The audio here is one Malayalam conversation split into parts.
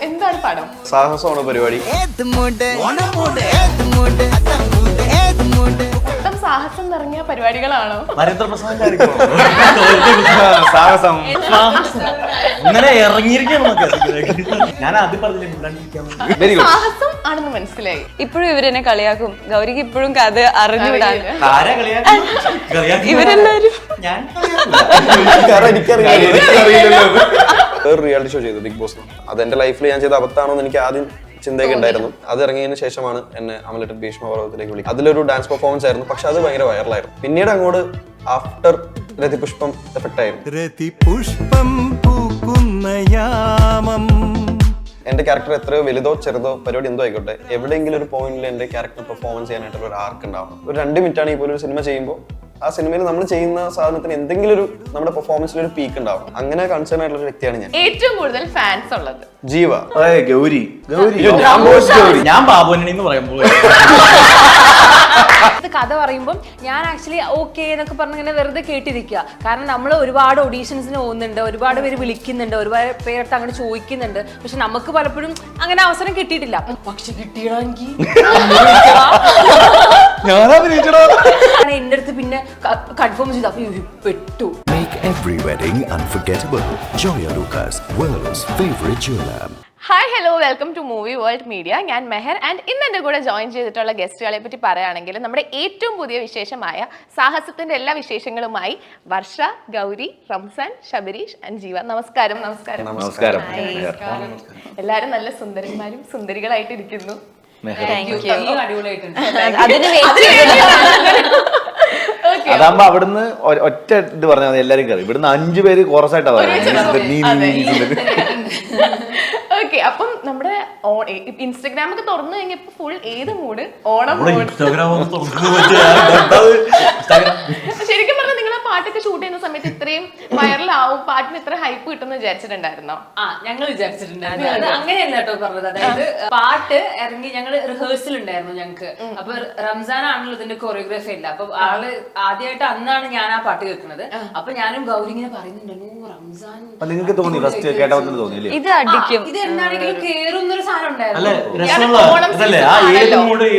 എന്താണ് പടം? സാഹസമാണ് പരിപാടി. മൊത്തം സാഹസം നിറഞ്ഞ പരിപാടികളാണോ? സാഹസം ഇങ്ങനെ ഇറങ്ങിയിരിക്കണം. ഞാൻ ആദ്യം പറഞ്ഞില്ല സാഹസം ആണെന്ന് മനസ്സിലായി. ഇപ്പോഴും ഇവരെന്നെ കളിയാക്കും. ഗൗരിക്ക് ഇപ്പോഴും കഥ അറിഞ്ഞുവിടാൻ ഇവരെല്ലാരും ഞാൻ ഒരു റിയാലിറ്റി ഷോ ചെയ്തു ബിഗ് ബോസ്. അത് എന്റെ ലൈഫിൽ ഞാൻ ചെയ്ത അബദ്ധമാണോ എന്ന് എനിക്ക് ആദ്യം ചിന്തയൊക്കെ ഉണ്ടായിരുന്നു. അത് ഇറങ്ങിയതിന് ശേഷമാണ് എന്നെ അമലട്ട് ഭീഷ്മപർവ്വതത്തിലേക്ക് വിളിക്കുന്നത്. അതിലൊരു ഡാൻസ് പെർഫോമൻസ് ആയിരുന്നു, പക്ഷെ അത് ഭയങ്കര വൈറലായിരുന്നു. പിന്നീട് അങ്ങോട്ട് ആഫ്റ്റർ രതിപുഷ്പം എഫക്ട് ആയിരുന്നു. എന്റെ ക്യാരക്ടർ എത്രയോ വലുതോ ചെറുതോ പരിപാടി എന്തോ ആയിക്കോട്ടെ, എവിടെയെങ്കിലും ഒരു പോയിന്റിൽ എന്റെ ക്യാരക്ടർ പെർഫോമൻസ് ചെയ്യാനായിട്ടുള്ള ഒരു ആർക്ക് ഉണ്ടാവണം. ഒരു 2 മിനിറ്റാണ് ഇപ്പോൾ ഒരു സിനിമ ചെയ്യുമ്പോൾ ആ സിനിമയിൽ നമ്മൾ ചെയ്യുന്ന സാധനത്തിന് എന്തെങ്കിലും ഒരു നമ്മുടെ പെർഫോമൻസിൽ ഒരു പീക്ക് ഉണ്ടാവും. അങ്ങനെ കൺസേൺ ആയിട്ടുള്ള ഒരു വ്യക്തിയാണ് ഞാൻ. ഏറ്റവും കൂടുതൽ ഫാൻസ് ഉള്ളത് ജീവ, ഗൗരി, ഞാൻ ബാബുവിനെ പറയുമ്പോൾ കഥ പറയുമ്പോൾ ഞാൻ ആക്ച്വലി ഓക്കെ എന്നൊക്കെ പറഞ്ഞ് ഇങ്ങനെ വെറുതെ കേട്ടിരിക്കുക. കാരണം നമ്മൾ ഒരുപാട് ഓഡീഷൻസിന് പോകുന്നുണ്ട്, ഒരുപാട് പേര് വിളിക്കുന്നുണ്ട്, ഒരുപാട് പേരടുത്ത് അങ്ങനെ ചോദിക്കുന്നുണ്ട്. പക്ഷെ നമുക്ക് പലപ്പോഴും അങ്ങനെ അവസരം കിട്ടിയിട്ടില്ല. പക്ഷെ കിട്ടിയാണെങ്കിൽ എന്റെ അടുത്ത് പിന്നെ കൺഫേം ചെയ്തു. അപ്പൊ പെട്ടു. Make every wedding unforgettable. Joya Lucas, world's favorite jeweler. Hi hello, welcome to movie world media. ഞാൻ മെഹർ. ആൻഡ് ഇന്ന് എൻ്റെ കൂടെ ജോയിൻ ചെയ്തിട്ടുള്ള ഗസ്റ്റുകളെ പറ്റി പറയുകയാണെങ്കിൽ നമ്മുടെ ഏറ്റവും പുതിയ വിശേഷമായ സാഹസത്തിന്റെ എല്ലാ വിശേഷങ്ങളുമായി വർഷ, ഗൗരി, റംസാൻ, ശബരീഷ് ആൻഡ് ജീവ. നമസ്കാരം. നമസ്കാരം. നമസ്കാരം. എല്ലാവരും നല്ല സുന്ദരന്മാരും സുന്ദരികളായിട്ട് ഇരിക്കുന്നു. അതാകുമ്പോ അവിടുന്ന് ഒറ്റ ഇത് പറഞ്ഞാൽ എല്ലാരും കയറി. ഇവിടുന്ന് 5 പേര് കോറസായിട്ടാ പറയുന്നത്. ഓക്കെ, അപ്പം നമ്മുടെ ഇൻസ്റ്റഗ്രാം ഒക്കെ തുറന്നു കഴിഞ്ഞപ്പോ ഫുൾ ഏത് മൂഡ്? ഓണം മൂഡ്. ശരിക്കും പറഞ്ഞാൽ നിങ്ങൾ ആ പാട്ടൊക്കെ ഷൂട്ട് ചെയ്യുന്ന സമയത്ത് ഇത്രയും വൈറലാവും, പാട്ടിന് ഇത്ര ഹൈപ്പ് കിട്ടുമെന്ന് വിചാരിച്ചിട്ടുണ്ടായിരുന്നോ? ഞങ്ങൾ വിചാരിച്ചിട്ടുണ്ടായിരുന്നു. അങ്ങനെയല്ല കേട്ടോ പറഞ്ഞത്. അതായത് പാട്ട് ഇറങ്ങി ഞങ്ങൾ റിഹേഴ്സൽ ഉണ്ടായിരുന്നു ഞങ്ങൾക്ക്. അപ്പൊ റംസാൻ ആണല്ലോ ഇതിന്റെ കൊറിയോഗ്രാഫി അല്ല. അപ്പൊ ആള് ആദ്യമായിട്ട് അന്നാണ് ഞാൻ ആ പാട്ട് കേൾക്കുന്നത്. അപ്പൊ ഞാനും ഗൗരി ഇങ്ങനെ പറയുന്നുണ്ടല്ലോ റംസാൻ. നിങ്ങൾക്ക് തോന്നി ഫസ്റ്റ് കേട്ടപ്പോൾ തോന്നിയില്ലേ ഇത് അടിക്കും, ഇത് എന്താണെങ്കിലും കേറുന്നൊരു സാധനം ഉണ്ടായിരുന്നു.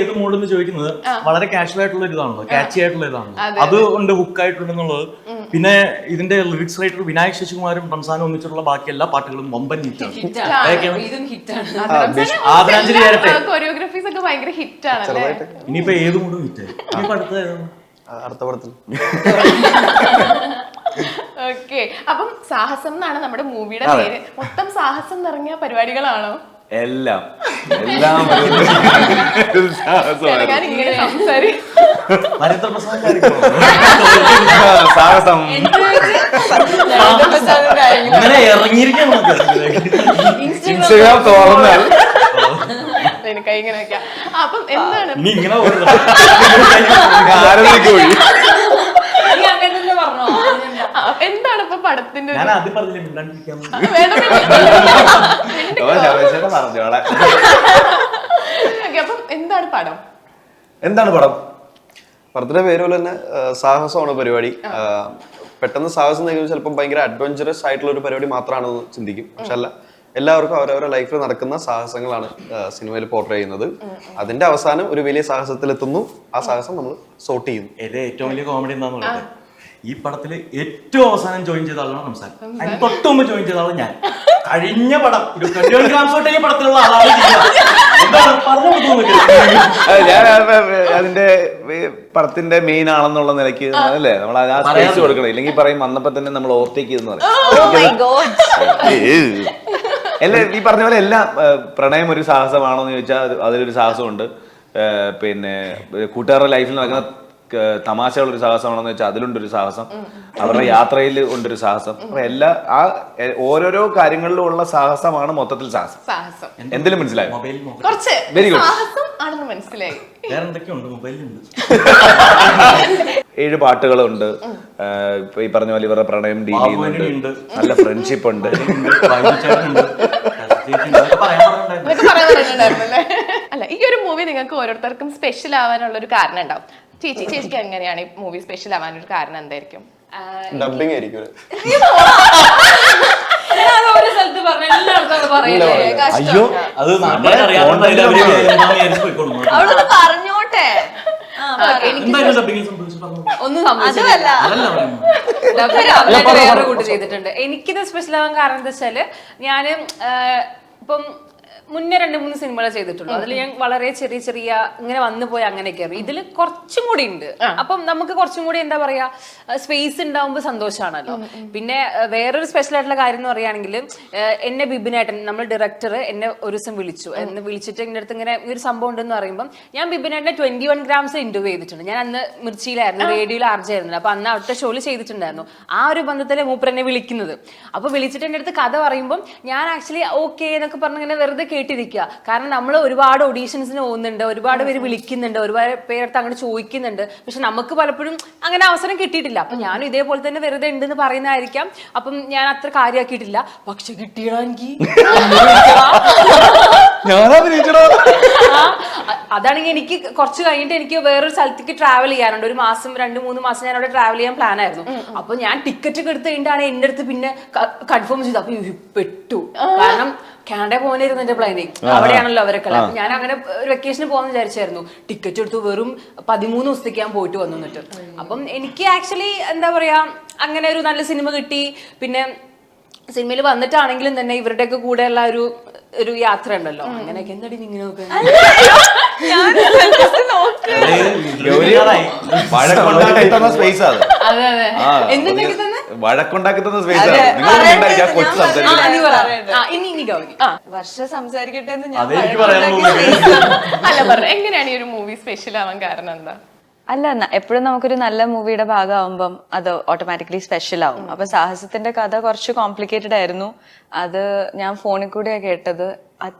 ഏത് മൂഡ് എന്ന് ചോദിക്കുന്നത് വളരെ കാഷ്വൽ ആയിട്ടുള്ള ഇതാണല്ലോ, കാച്ചി ആയിട്ടുള്ള ഇതാണ്. അതുകൊണ്ട് ഹുക്ക് ആയിട്ടുണ്ടെന്നുള്ളത്. പിന്നെ ഇതിന്റെ ലിറിക്സ് റൈറ്റർ വിനായക് ശശികുമാരും റംസാനും ഒന്നിച്ചിട്ടുള്ള ബാക്കി എല്ലാ പാട്ടുകളും വമ്പൻ ഹിറ്റാണ്. ആദരാഞ്ജലി കൊറിയോഗ്രാഫീസ് ഒക്കെ ഭയങ്കര ഹിറ്റ് ആണല്ലേ. ഇനിയിപ്പോ ഏത് മൂഡും ഹിറ്റായി. ഇനിയിപ്പോ അടുത്ത പടത്തിൽ. ഓക്കെ, അപ്പം സാഹസം എന്നാണ് നമ്മുടെ മൂവിയുടെ പേര്. മൊത്തം സാഹസം നിറഞ്ഞ പരിപാടികളാണോ? എല്ലാം ഞാൻ ഇങ്ങനെ സംസാരിക്കും. ഇങ്ങനെ ഇറങ്ങിയിരിക്കണം. ഇൻസ്റ്റഗ്രാം തുറന്നാൽ കൈ ഇങ്ങനെ വെക്കാം. അപ്പം എന്താണ് എന്താണ് ഇപ്പൊ പടത്തിന്റെ? അപ്പം എന്താണ് പടം? പടത്തിന്റെ പേര് പോലെ തന്നെ സാഹസമാണ് പരിപാടി. പെട്ടെന്ന് സാഹസം എന്ന് ചിലപ്പോൾ ഭയങ്കര അഡ്വഞ്ചറസ് ആയിട്ടുള്ള ഒരു പരിപാടി മാത്രമാണെന്ന് ചിന്തിക്കും. പക്ഷെ അല്ല, എല്ലാവർക്കും അവരവരുടെ ലൈഫിൽ നടക്കുന്ന സാഹസങ്ങളാണ് സിനിമയിൽ പോർട്രേ ചെയ്യുന്നത്. അതിന്റെ അവസാനം ഒരു വലിയ സാഹസത്തിലെത്തുന്നു. ആ സാഹസം നമ്മൾ സോർട്ട് ചെയ്യുന്നു. ഏറ്റവും വലിയ കോമഡി എന്താന്ന് പറയുന്നത്, ഈ പടത്തില് ഏറ്റവും അവസാനം ജോയിൻ ചെയ്ത ആളാണ് റംസാൻ. അതിന് തൊട്ട് മുമ്പ് ജോയിൻ ചെയ്ത ആളാണ് ഞാൻ. കഴിഞ്ഞ പടം പടത്തിലുള്ള ആളാണ്. ഞാൻ അതിന്റെ പടത്തിന്റെ മെയിൻ ആണെന്നുള്ള നിലയ്ക്ക് അല്ലേ നമ്മൾ ആ സ്പേസ് കൊടുക്കണം. ഇല്ലെങ്കിൽ പറയും വന്നപ്പോ തന്നെ നമ്മൾ ഓവർടേക്ക് ചെയ്തെന്ന് പറയും. എല്ലാ ഈ പറഞ്ഞ പോലെ എല്ലാം പ്രണയം ഒരു സാഹസമാണോ എന്ന് ചോദിച്ചാൽ അതിലൊരു സാഹസമുണ്ട്. പിന്നെ കൂട്ടുകാരുടെ ലൈഫിൽ നടക്കുന്ന തമാശകളൊരു സാഹസമാണെന്ന് വെച്ചാൽ അതിലുണ്ടൊരു സാഹസം. അവരുടെ യാത്രയിൽ ഉണ്ടൊരു സാഹസം. എല്ലാ ആ ഓരോരോ കാര്യങ്ങളിലും ഉള്ള സാഹസമാണ് മൊത്തത്തിൽ സാഹസം. എന്തെങ്കിലും മനസ്സിലായോ? Very good. 7 പാട്ടുകളുണ്ട്. ഇപ്പൊ ഈ പറഞ്ഞ പോലെ ഇവരുടെ പ്രണയം ഡീൽ ചെയ്യുന്നുണ്ട്. നല്ല ഫ്രണ്ട്ഷിപ്പ് ഉണ്ട്. അല്ല, ഈ ഒരു മൂവി നിങ്ങൾക്ക് ഓരോരുത്തർക്കും സ്പെഷ്യൽ ആവാനുള്ള ഒരു കാരണം ഉണ്ടാവും. ചേച്ചിക്ക് എങ്ങനെയാണ് ഈ മൂവി സ്പെഷ്യൽ ആവാനൊരു കാരണം? എന്തായിരിക്കും? ഡബിങ് ആയിരിക്കും. ഞാൻ ഓരോ സ്ഥലത്ത് പറഞ്ഞു എല്ലായിടത്തും അത് പറയല്ലേ. അയ്യോ അത് നമ്മളെ അറിയാവുന്നതിൽ അവര് എന്താന്ന് വിചാരിച്ച് പോയിക്കോളും. അവളൊന്ന് പറഞ്ഞോട്ടെ. എന്തായാലും ഡബ്ബിങ്ങിൽ സംഭവിച്ചു പറഞ്ഞു. ഒന്നും സംഭവിച്ചില്ല. അതല്ല പറയുന്നത്. ഡബിളായിട്ട് വേറൊരു കൂട്ട് ചെയ്തിട്ടുണ്ട്. എനിക്കിത് സ്പെഷ്യൽ ആവാൻ കാരണം എന്താ വെച്ചാല് ഞാന് ഇപ്പം മുന്നേ 2-3 സിനിമകൾ ചെയ്തിട്ടുള്ളൂ. അതിൽ ഞാൻ വളരെ ചെറിയ ചെറിയ ഇങ്ങനെ വന്നു പോയി അങ്ങനെയൊക്കെയായിരുന്നു. ഇതിൽ കുറച്ചും കൂടി ഉണ്ട്. അപ്പം നമുക്ക് കുറച്ചും കൂടി എന്താ പറയാ സ്പേസ് ഉണ്ടാവുമ്പോൾ സന്തോഷമാണല്ലോ. പിന്നെ വേറൊരു സ്പെഷ്യൽ ആയിട്ടുള്ള കാര്യം എന്ന് പറയുകയാണെങ്കിൽ എന്നെ ബിബിനേട്ടൻ നമ്മൾ ഡയറക്ടർ എന്നെ ഒരു ദിവസം വിളിച്ചിട്ട് എൻ്റെ അടുത്ത് ഇങ്ങനെ ഈ ഒരു സംഭവം ഉണ്ടെന്ന് പറയുമ്പോൾ ഞാൻ ബിബിനേട്ടനെ 21 grams ഇന്റർവ്യൂ ചെയ്തിട്ടുണ്ട്. ഞാൻ അന്ന് മിർച്ചിയിലായിരുന്നു, റേഡിയോയിൽ ആർജായിരുന്നു. അപ്പൊ അന്ന് അവിടുത്തെ ഷോയിൽ ചെയ്തിട്ടുണ്ടായിരുന്നു. ആ ഒരു ബന്ധത്തിലെ മൂപ്പർ എന്നെ വിളിക്കുന്നത്. അപ്പൊ വിളിച്ചിട്ട് എൻ്റെ അടുത്ത് കഥ പറയുമ്പോൾ ഞാൻ ആക്ച്വലി ഓക്കെ എന്നൊക്കെ പറഞ്ഞ് ഇങ്ങനെ വെറുതെ കേട്ടിരിക്കുക. കാരണം നമ്മൾ ഒരുപാട് ഓഡീഷൻസിന് പോകുന്നുണ്ട്, ഒരുപാട് പേര് വിളിക്കുന്നുണ്ട്, ഒരുപാട് പേരടുത്ത് അങ്ങനെ ചോദിക്കുന്നുണ്ട്. പക്ഷെ നമുക്ക് പലപ്പോഴും അങ്ങനെ അവസരം കിട്ടിയിട്ടില്ല. അപ്പൊ ഞാനും ഇതേപോലെ തന്നെ വെറുതെ ഉണ്ടെന്ന് പറയുന്നതായിരിക്കാം. അപ്പം ഞാൻ അത്ര കാര്യമാക്കിയിട്ടില്ല. പക്ഷെ കിട്ടിയടാണെങ്കിൽ അതാണെങ്കിൽ എനിക്ക് കുറച്ച് കഴിഞ്ഞിട്ട് എനിക്ക് വേറൊരു സ്ഥലത്തേക്ക് ട്രാവൽ ചെയ്യാനുണ്ട്. ഒരു മാസം 2-3 മാസം ഞാൻ അവിടെ ട്രാവൽ ചെയ്യാൻ പ്ലാൻ ആയിരുന്നു. അപ്പൊ ഞാൻ ടിക്കറ്റ് ഒക്കെ എടുത്ത് കഴിഞ്ഞിട്ടാണ് എന്റെ അടുത്ത് പിന്നെ കൺഫേം ചെയ്തത്. അപ്പൊ പെട്ടു. കാരണം കാനഡ പോകാനായിരുന്നു എന്റെ പ്ലാനിങ്. അവിടെയാണല്ലോ അവരൊക്കെ. അപ്പൊ ഞാൻ അങ്ങനെ ഒരു വെക്കേഷന് പോകാന്ന് വിചാരിച്ചായിരുന്നു. ടിക്കറ്റ് എടുത്തു വെറും 13 ദിവസത്തേക്ക് ഞാൻ പോയിട്ട് വന്നു. എന്നിട്ട് അപ്പം എനിക്ക് ആക്ച്വലി എന്താ പറയാ അങ്ങനെ ഒരു നല്ല സിനിമ കിട്ടി. പിന്നെ സിനിമയിൽ വന്നിട്ടാണെങ്കിലും തന്നെ ഇവരുടെയൊക്കെ കൂടെയുള്ള ഒരു യാത്ര ഉണ്ടല്ലോ. അങ്ങനെയൊക്കെ എന്താടി ഇങ്ങനെ സ്പേസ് അത് അതെ അതെ എന്തുണ്ടെങ്കിൽ തന്നെ വഴക്കുണ്ടാക്കി തന്ന സ്പേസ് ഇനി ഗൗരി വർഷ സംസാരിക്കട്ടെ എന്ന് അതെനിക്ക് പറയാനുള്ളത്. അല്ല പറഞ്ഞു എങ്ങനെയാണ് ഈ ഒരു മൂവി സ്പെഷ്യൽ ആവാൻ കാരണം എന്താ? അല്ല എപ്പോഴും നമുക്കൊരു നല്ല മൂവിയുടെ ഭാഗമാകുമ്പം അത് ഓട്ടോമാറ്റിക്കലി സ്പെഷ്യൽ ആവും. അപ്പൊ സാഹസത്തിന്റെ കഥ കുറച്ച് കോംപ്ലിക്കേറ്റഡ് ആയിരുന്നു. അത് ഞാൻ ഫോണിൽ കൂടെയാണ് കേട്ടത്.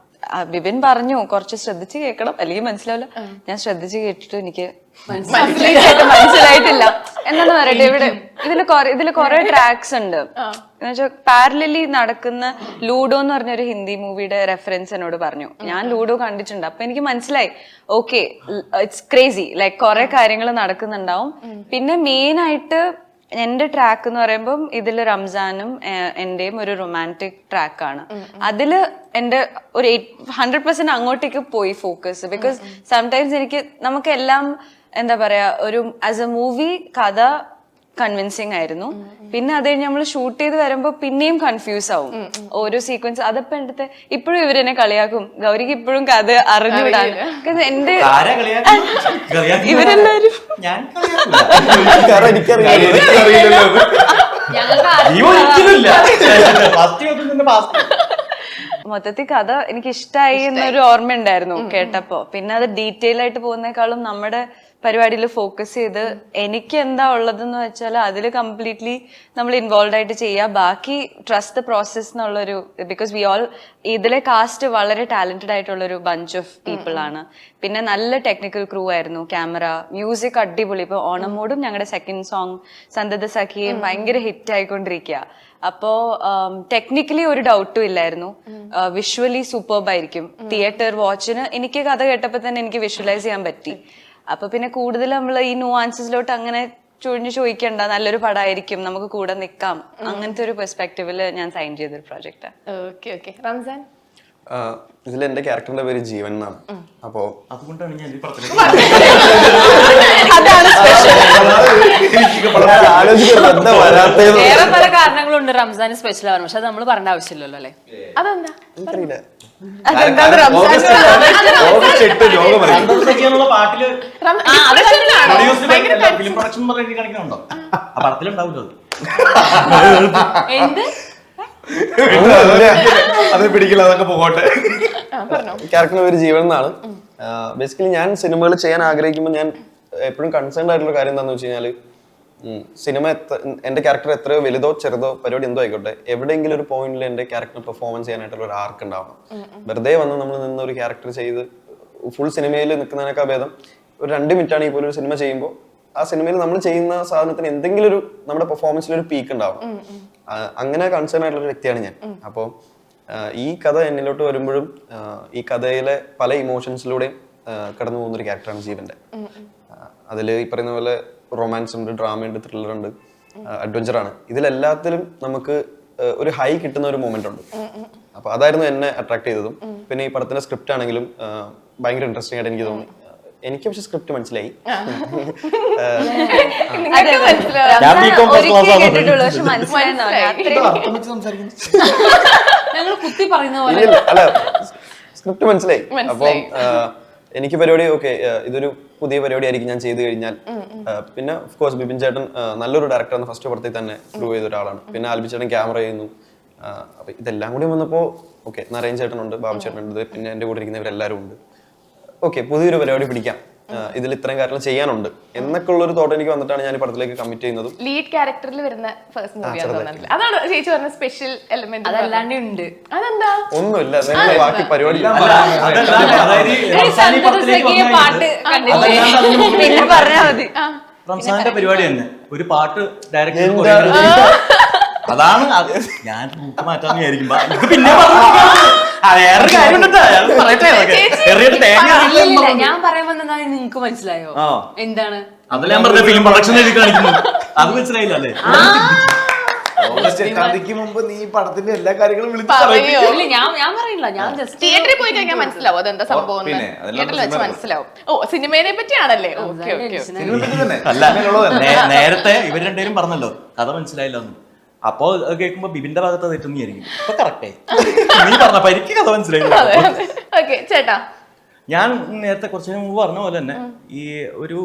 ബിബിൻ പറഞ്ഞു കുറച്ച് ശ്രദ്ധിച്ച് കേൾക്കണം അല്ലെങ്കിൽ മനസ്സിലാവില്ല. ഞാൻ ശ്രദ്ധിച്ച് കേട്ടിട്ട് എനിക്ക് മനസ്സിലായിട്ടില്ല. എന്താന്ന് പറയട്ടെ, ഇതില് കുറെ ട്രാക്സ് ഉണ്ട്. എന്നുവെച്ചാൽ പാരലലി നടക്കുന്ന ലൂഡോ എന്ന് പറഞ്ഞൊരു ഹിന്ദി മൂവിയുടെ റെഫറൻസ് എന്നോട് പറഞ്ഞു. ഞാൻ ലൂഡോ കണ്ടിട്ടുണ്ട്. അപ്പൊ എനിക്ക് മനസ്സിലായി ഓക്കെ ഇറ്റ്സ് ക്രേസി, ലൈക്ക് കുറെ കാര്യങ്ങൾ നടക്കുന്നുണ്ടാവും. പിന്നെ മെയിൻ ആയിട്ട് എന്റെ ട്രാക്ക് എന്ന് പറയുമ്പോൾ ഇതില് റംസാനും എന്റെയും ഒരു റൊമാൻറ്റിക് ട്രാക്കാണ്. അതില് എന്റെ ഒരു 100% അങ്ങോട്ടേക്ക് പോയി ഫോക്കസ്. ബിക്കോസ് സംടൈംസ് നമുക്കെല്ലാം എന്താ പറയാ ഒരു ആസ് എ മൂവി കഥ കൺവിൻസിങ് ആയിരുന്നു. പിന്നെ അത് കഴിഞ്ഞ് നമ്മൾ ഷൂട്ട് ചെയ്ത് വരുമ്പോ പിന്നെയും കൺഫ്യൂസ് ആവും ഓരോ സീക്വൻസ്. അതിപ്പോ എടുത്ത് ഇപ്പോഴും ഇവരെന്നെ കളിയാക്കും, ഗൗരിക്ക് ഇപ്പോഴും കഥ അറിഞ്ഞുവിടാൻ. എന്റെ ഇവരെല്ലാരും മൊത്തത്തിൽ കഥ എനിക്ക് ഇഷ്ടമായി എന്നൊരു ഓർമ്മ ഉണ്ടായിരുന്നു കേട്ടപ്പോ. പിന്നെ അത് ഡീറ്റെയിൽ ആയിട്ട് പോകുന്നേക്കാളും നമ്മുടെ പരിപാടിയിൽ ഫോക്കസ് ചെയ്ത് എനിക്ക് എന്താ ഉള്ളതെന്ന് വെച്ചാൽ അതിൽ കംപ്ലീറ്റ്ലി നമ്മൾ ഇൻവോൾവ് ആയിട്ട് ചെയ്യുക. ബാക്കി ട്രസ്റ്റ് ദ പ്രോസസ് എന്നുള്ളൊരു, ബിക്കോസ് വി ഓൾ ഇതിലെ കാസ്റ്റ് വളരെ ടാലന്റഡ് ആയിട്ടുള്ളൊരു ബഞ്ച് ഓഫ് പീപ്പിൾ ആണ്. പിന്നെ നല്ല ടെക്നിക്കൽ ക്രൂ ആയിരുന്നു. ക്യാമറ, മ്യൂസിക് അടിപൊളി. ഇപ്പൊ ഓണമോടും ഞങ്ങളുടെ സെക്കൻഡ് സോങ് സന്തത സഖിയും ഭയങ്കര ഹിറ്റ് ആയിക്കൊണ്ടിരിക്കുക. അപ്പോ ടെക്നിക്കലി ഒരു ഡൗട്ടും ഇല്ലായിരുന്നു. വിഷ്വലി സൂപ്പർബ് ആയിരിക്കും. തിയേറ്റർ വാച്ചിന് എനിക്ക് കഥ കേട്ടപ്പോ തന്നെ എനിക്ക് വിഷ്വലൈസ് ചെയ്യാൻ പറ്റി. അപ്പൊ പിന്നെ കൂടുതൽ നമ്മൾ ഈ നുവാൻസസിലോട്ട് അങ്ങനെ ചോദിക്കണ്ട, നല്ലൊരു പടമായിരിക്കും, നമുക്ക് കൂടെ നിൽക്കാം, അങ്ങനത്തെ ഒരു പെർസ്പെക്റ്റീവില് ഞാൻ സൈൻ ചെയ്തൊരു പ്രോജക്റ്റ്. ഓക്കെ റംസാൻ, ഇതിൽ എന്റെ ക്യാരക്ടറിന്റെ പേര് ജീവൻ എന്നാണ്. അപ്പോ അതുകൊണ്ടാണ് ഞാൻ വേറെ പല കാരണങ്ങളുണ്ട് റംസാൻ സ്പെഷ്യൽ ആവാൻ. പക്ഷെ അത് നമ്മൾ പറയേണ്ട ആവശ്യമില്ലല്ലോ അല്ലെ. അതെന്താ? എനിക്കറിയില്ല. പാട്ടില് ഫിലിം പ്രൊഡക്ഷൻ കാണിക്കണുണ്ടോ? ആ പടത്തിലുണ്ടാവില്ല എന്ത് അത് പിടിക്കില്ല, അതൊക്കെ പോകട്ടെ. ക്യാരക്ടറിന്റെ പേര് ജീവൻ എന്നാണ്. ബേസിക്കലി ഞാൻ സിനിമകൾ ചെയ്യാൻ ആഗ്രഹിക്കുമ്പോൾ ഞാൻ എപ്പോഴും കൺസേൺ ആയിട്ടുള്ള കാര്യം എന്താണെന്ന് വെച്ച് കഴിഞ്ഞാൽ സിനിമ എന്റെ ക്യാരക്ടർ എത്രയോ വലുതോ ചെറുതോ പരിപാടി എന്തോ ആയിക്കോട്ടെ, എവിടെയെങ്കിലും ഒരു പോയിന്റിൽ എന്റെ ക്യാരക്ടർ പെർഫോമൻസ് ചെയ്യാനായിട്ടുള്ള ഒരു ആർക്ക് ഉണ്ടാവണം. വെറുതെ വന്ന് നമ്മൾ നിന്ന് ഒരു ക്യാരക്ടർ ചെയ്ത് ഫുൾ സിനിമയിൽ നിൽക്കുന്നതിനേക്കാൾ ഭേദം ഒരു 2 മിനിറ്റ് ആണെങ്കിൽ പോലും ഒരു സിനിമ ചെയ്യുമ്പോൾ ആ സിനിമയിൽ നമ്മൾ ചെയ്യുന്ന സാധനത്തിന് എന്തെങ്കിലും ഒരു നമ്മുടെ പെർഫോമൻസിൽ ഒരു പീക്ക് ഉണ്ടാവണം. അങ്ങനെ കൺസേൺ ആയിട്ടുള്ള ഒരു വ്യക്തിയാണ് ഞാൻ. അപ്പോൾ ഈ കഥ എന്നിലോട്ട് വരുമ്പോഴും ഈ കഥയിലെ പല ഇമോഷൻസിലൂടെയും കടന്നു പോകുന്ന ഒരു ക്യാരക്ടറാണ് ജീവന്റെ. അതിൽ ഈ പറയുന്ന പോലെ റൊമാൻസ് ഉണ്ട്, ഡ്രാമ ഉണ്ട്, ത്രില്ലർ ഉണ്ട്, അഡ്വഞ്ചർ ആണ്. ഇതിലെല്ലാത്തിലും നമുക്ക് ഒരു ഹൈ കിട്ടുന്ന ഒരു മൊമെന്റ് ഉണ്ട്. അപ്പൊ അതായിരുന്നു എന്നെ അട്രാക്ട് ചെയ്തതും. പിന്നെ ഈ പടത്തിന്റെ സ്ക്രിപ്റ്റ് ആണെങ്കിലും ഭയങ്കര ഇൻട്രസ്റ്റിംഗ് ആയിട്ട് എനിക്ക് തോന്നി. എനിക്ക് പക്ഷെ സ്ക്രിപ്റ്റ് മനസ്സിലായി. നിങ്ങൾക്ക് മനസ്സിലാവും. ഞാൻ B.Com first class ആണ്. കേട്ടിട്ടുള്ളൂ പക്ഷെ മനസ്സിലായി ഞങ്ങൾ കുത്തി പറയുന്ന പോലെ ഇല്ല, അല്ല സ്ക്രിപ്റ്റ് മനസ്സിലായി. അപ്പം എനിക്ക് പരിപാടി ഓക്കെ, ഇതൊരു പുതിയ പരിപാടി ആയിരിക്കും ഞാൻ ചെയ്തു കഴിഞ്ഞാൽ. പിന്നെ ഓഫ് കോഴ്സ് ബിപിൻ ചേട്ടൻ നല്ലൊരു ഡയറക്ടർ ഫസ്റ്റ് പടത്തിൽ തന്നെ പ്രൂവ് ചെയ്ത ഒരാളാണ്. പിന്നെ ആൽബി ചേട്ടൻ ക്യാമറ ചെയ്യുന്നു. അപ്പൊ ഇതെല്ലാം കൂടി വന്നപ്പോ ഓക്കെ, നരയൻ ചേട്ടനുണ്ട്, ബാബു ചേട്ടനുണ്ട്, പിന്നെ എന്റെ കൂടെ ഇരിക്കുന്നവരെല്ലാവരും ഉണ്ട്. ഓക്കെ, പുതിയൊരു പരിപാടി പിടിക്കാം, ഇതിൽ ഇത്രയും കാര്യങ്ങൾ ചെയ്യാനുണ്ട് എന്നൊക്കെ ഉള്ളൊരു തോട്ട് എനിക്ക് വന്നിട്ടാണ് ഞാൻ ഈ പടത്തിലേക്ക് കമ്മിറ്റ് ചെയ്യുന്നതും. ലീഡ് ക്യാരക്ടറിൽ വരുന്ന ഫസ്റ്റ് മൂവിയാണെന്ന് തോന്നുന്നില്ല. അതാണ് ചേച്ചി പറഞ്ഞ സ്പെഷ്യൽ എലിമെന്റ്. അതല്ലാണ്ട് ഉണ്ട്. അതെന്താ? ഒന്നുമില്ല, നിങ്ങൾ ബാക്കി പരിപാടി പാട്ട് കണ്ടില്ലേ? പിന്നെ പറഞ്ഞാ മതി. റംസാന്റെ പരിപാടി തന്നെ ഒരു പാട്ട് ഡയറക്ടർ അതാണ് ഞാൻ മൂക്ക് മാറ്റാന്ന് വിചാരിക്കും. ഇത് പിന്നെ വേറെ കാര്യം ഞാൻ പറയാൻ വന്നതാ, നിങ്ങക്ക് മനസ്സിലായോ എന്താണ്? അതല്ല ഞാൻ പറഞ്ഞ ഫിലിം പ്രൊഡക്ഷൻ എഴുതി കാണിക്കുന്നു, അത് മനസ്സിലായില്ല അല്ലേ? ഓഗസ്റ്റ് 8 തീയതിക്ക് മുമ്പ് നീ പടത്തിന്റെ എല്ലാ കാര്യങ്ങളും വിളിച്ചു പറയോ? ഇല്ല, ഞാൻ പറയില്ല. ഞാൻ ജസ്റ്റ് തിയേറ്ററിൽ പോയി കഴിഞ്ഞാൽ മനസ്സിലാവും അതെന്താ സംഭവം. പിന്നെ, അതെല്ലാം തിയേറ്ററിൽ വെച്ച് മനസ്സിലാവും. ഓ, സിനിമയെ പറ്റിയാണല്ലേ? Okay okay. അല്ല, നേരത്തെ ഇവർ രണ്ടുപേരും പറഞ്ഞല്ലോ കഥ മനസ്സിലായില്ല എന്ന്. അപ്പൊ കേൾക്കുമ്പോ ബിബിന്റെ ഭാഗത്ത് തെറ്റെന്ന് വിചാരിക്കും. ഇപ്പൊ കറക്റ്റേ നീ പറഞ്ഞപ്പോ എനിക്ക് കഥ മനസ്സിലായില്ല. ഓക്കെ ചേട്ടാ, ഞാൻ നേരത്തെ കുറച്ചു മുമ്പ് പറഞ്ഞ പോലെ തന്നെ ഈ ഒരു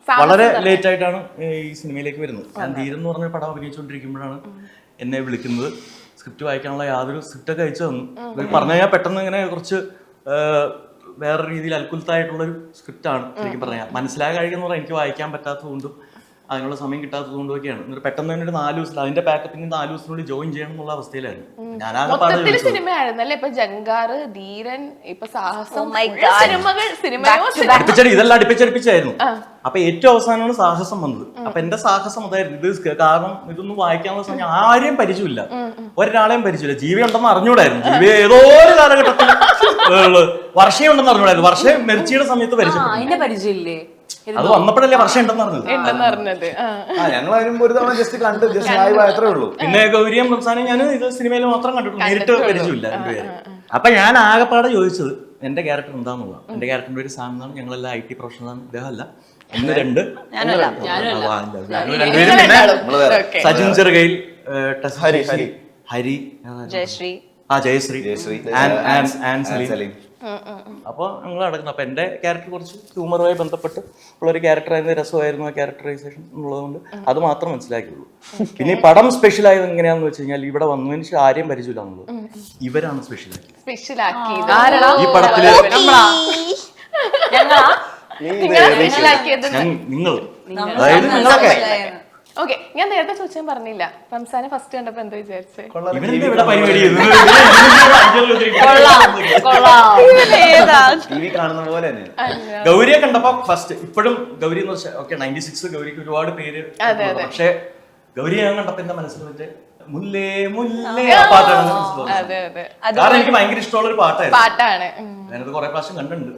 വളരെ ലേറ്റ് ആയിട്ടാണ് ഈ സിനിമയിലേക്ക് വരുന്നത്. ഞാൻ ധീരം എന്ന് പറഞ്ഞ പടം അഭിനയിച്ചുകൊണ്ടിരിക്കുമ്പോഴാണ് എന്നെ വിളിക്കുന്നത്. സ്ക്രിപ്റ്റ് വായിക്കാനുള്ള യാതൊരു സ്ക്രിപ്റ്റൊക്കെ അയച്ചു തന്നു. ഇവർ പറഞ്ഞു കഴിഞ്ഞാൽ പെട്ടെന്ന് ഇങ്ങനെ കുറച്ച് വേറെ രീതിയിൽ അൽക്കുലത്തായിട്ടുള്ളൊരു സ്ക്രിപ്റ്റാണ് ശരിക്കും പറഞ്ഞാൽ. മനസ്സിലാകാൻ കഴിയുന്ന പറഞ്ഞാൽ എനിക്ക് വായിക്കാൻ പറ്റാത്തതുകൊണ്ടും അതിനുള്ള സമയം കിട്ടാത്തത് കൊണ്ടൊക്കെയാണ്. എന്നിട്ട് പെട്ടെന്ന് തന്നെ ഒരു 4 ദിവസം അതിന്റെ പാക്കപ്പിന് 4 ദിവസത്തിനുള്ളിൽ ജോയിൻ ചെയ്യണം എന്നുള്ള അവസ്ഥയിലായിരുന്നു. മൊത്തത്തിൽ സിനിമയായിരുന്നല്ലേ? ഇപ്പൊ ജങ്കാറ്, ധീരൻ, ഇപ്പൊ സാഹസം, സിനിമയോ ഇതെല്ലാം അടുപ്പിച്ചടുപ്പിച്ചായിരുന്നു. അപ്പൊ ഏറ്റവും അവസാനമാണ് സാഹസം വന്നത്. അപ്പൊ എന്റെ സാഹസം അതായിരുന്നു. ഇത് കാരണം ഇതൊന്നും വായിക്കാനുള്ള സമയം ആരെയും പരിചയമില്ല, ഒരാളെയും പരിചയമില്ല. ജീവി ഉണ്ടെന്ന് അറിഞ്ഞൂടായിരുന്നു. ജീവി ഏതോ ഒരു കാലഘട്ടത്തിൽ വർഷം ഉണ്ടെന്ന് അറിഞ്ഞൂടായിരുന്നു. വർഷം മെർച്ചിയുടെ സമയത്ത് പരിചയമില്ലേ? അത് വന്നപ്പോഴല്ലേ വർഷം ഉണ്ടെന്ന് അറിഞ്ഞത്. ഞങ്ങളതിനും ഒരു തവണ ജസ്റ്റ് കണ്ടു, ജസ്റ്റ് ലൈവ് ആയത്രേ ഉള്ളൂ. പിന്നെ ഗൗരിയും റംസാനും ഞാൻ ഇത് സിനിമയിൽ മാത്രം കണ്ടിട്ടുള്ളൂ, നേരിട്ട് പരിചയമില്ല രണ്ടുപേരും. അപ്പൊ ഞാൻ ആകെപ്പാടെ ചോദിച്ചത് എന്റെ ക്യാരക്ടർ എന്താണെന്നുള്ളതാണ്. എന്റെ ക്യാരക്ടറിന്റെ ഒരു സാധനം എന്നാണ്. ഞങ്ങളെല്ലാം IT പ്രൊഫഷണലാണ്. ഇദ്ദേഹം അല്ല. 1 2 രണ്ടുപേരും. പിന്നെ സജിൻ ചെറുകയിൽ, ഹരി, ജയശ്രീ, സലീം. അപ്പോൾ ഞങ്ങൾ നടക്കുന്നത്. അപ്പൊ എന്റെ ക്യാരക്ടർ കുറച്ച് ഹ്യൂമറുമായി ബന്ധപ്പെട്ട് ഉള്ളൊരു ക്യാരക്ടറായിരുന്നു. രസമായിരുന്നു ആ ക്യാരക്ടറൈസേഷൻ എന്നുള്ളതുകൊണ്ട് അത് മാത്രം മനസ്സിലാക്കിയുള്ളൂ. പിന്നെ ഈ പടം സ്പെഷ്യൽ ആയത് എങ്ങനെയാണെന്ന് വെച്ച് കഴിഞ്ഞാൽ ഇവിടെ വന്നതിന് ശേഷം ആരെയും പരിചയമില്ല എന്നുള്ളത്. ഇവരാണ് സ്പെഷ്യലാക്കി ഈ പടത്തില്. നിങ്ങൾ അതായത് നിങ്ങളൊക്കെ. ഓക്കെ, ഞാൻ നേരത്തെ ചോദിച്ചാൽ പറഞ്ഞില്ല, റംസാനെ ഫസ്റ്റ് കണ്ടപ്പോ എന്താ വിചാരിച്ചേ? ഇവരെന്താ ഇവിടെ പരിപാടി കാണുന്ന പോലെ ഗൗരിയെ കണ്ടപ്പോ ഫസ്റ്റ് ഇപ്പോഴും ഗൗരി എന്ന് വെച്ചാൽ ഓക്കെ 96 ഗൗരിക്ക് ഒരുപാട് പേര്. പക്ഷെ ഗൗരിയെ ഞാൻ കണ്ടപ്പോ എന്റെ മനസ്സിൽ മറ്റേ മുല്ലേ മുല്ലേ ആ പാട്ടാണ് മനസ്സിലാവുന്നത്. കാരണം എനിക്ക് ഭയങ്കര ഇഷ്ടമുള്ള ഒരു പാട്ടാണ്. ഞാനത് കുറെ പ്രാവശ്യം കണ്ടിട്ടുണ്ട്.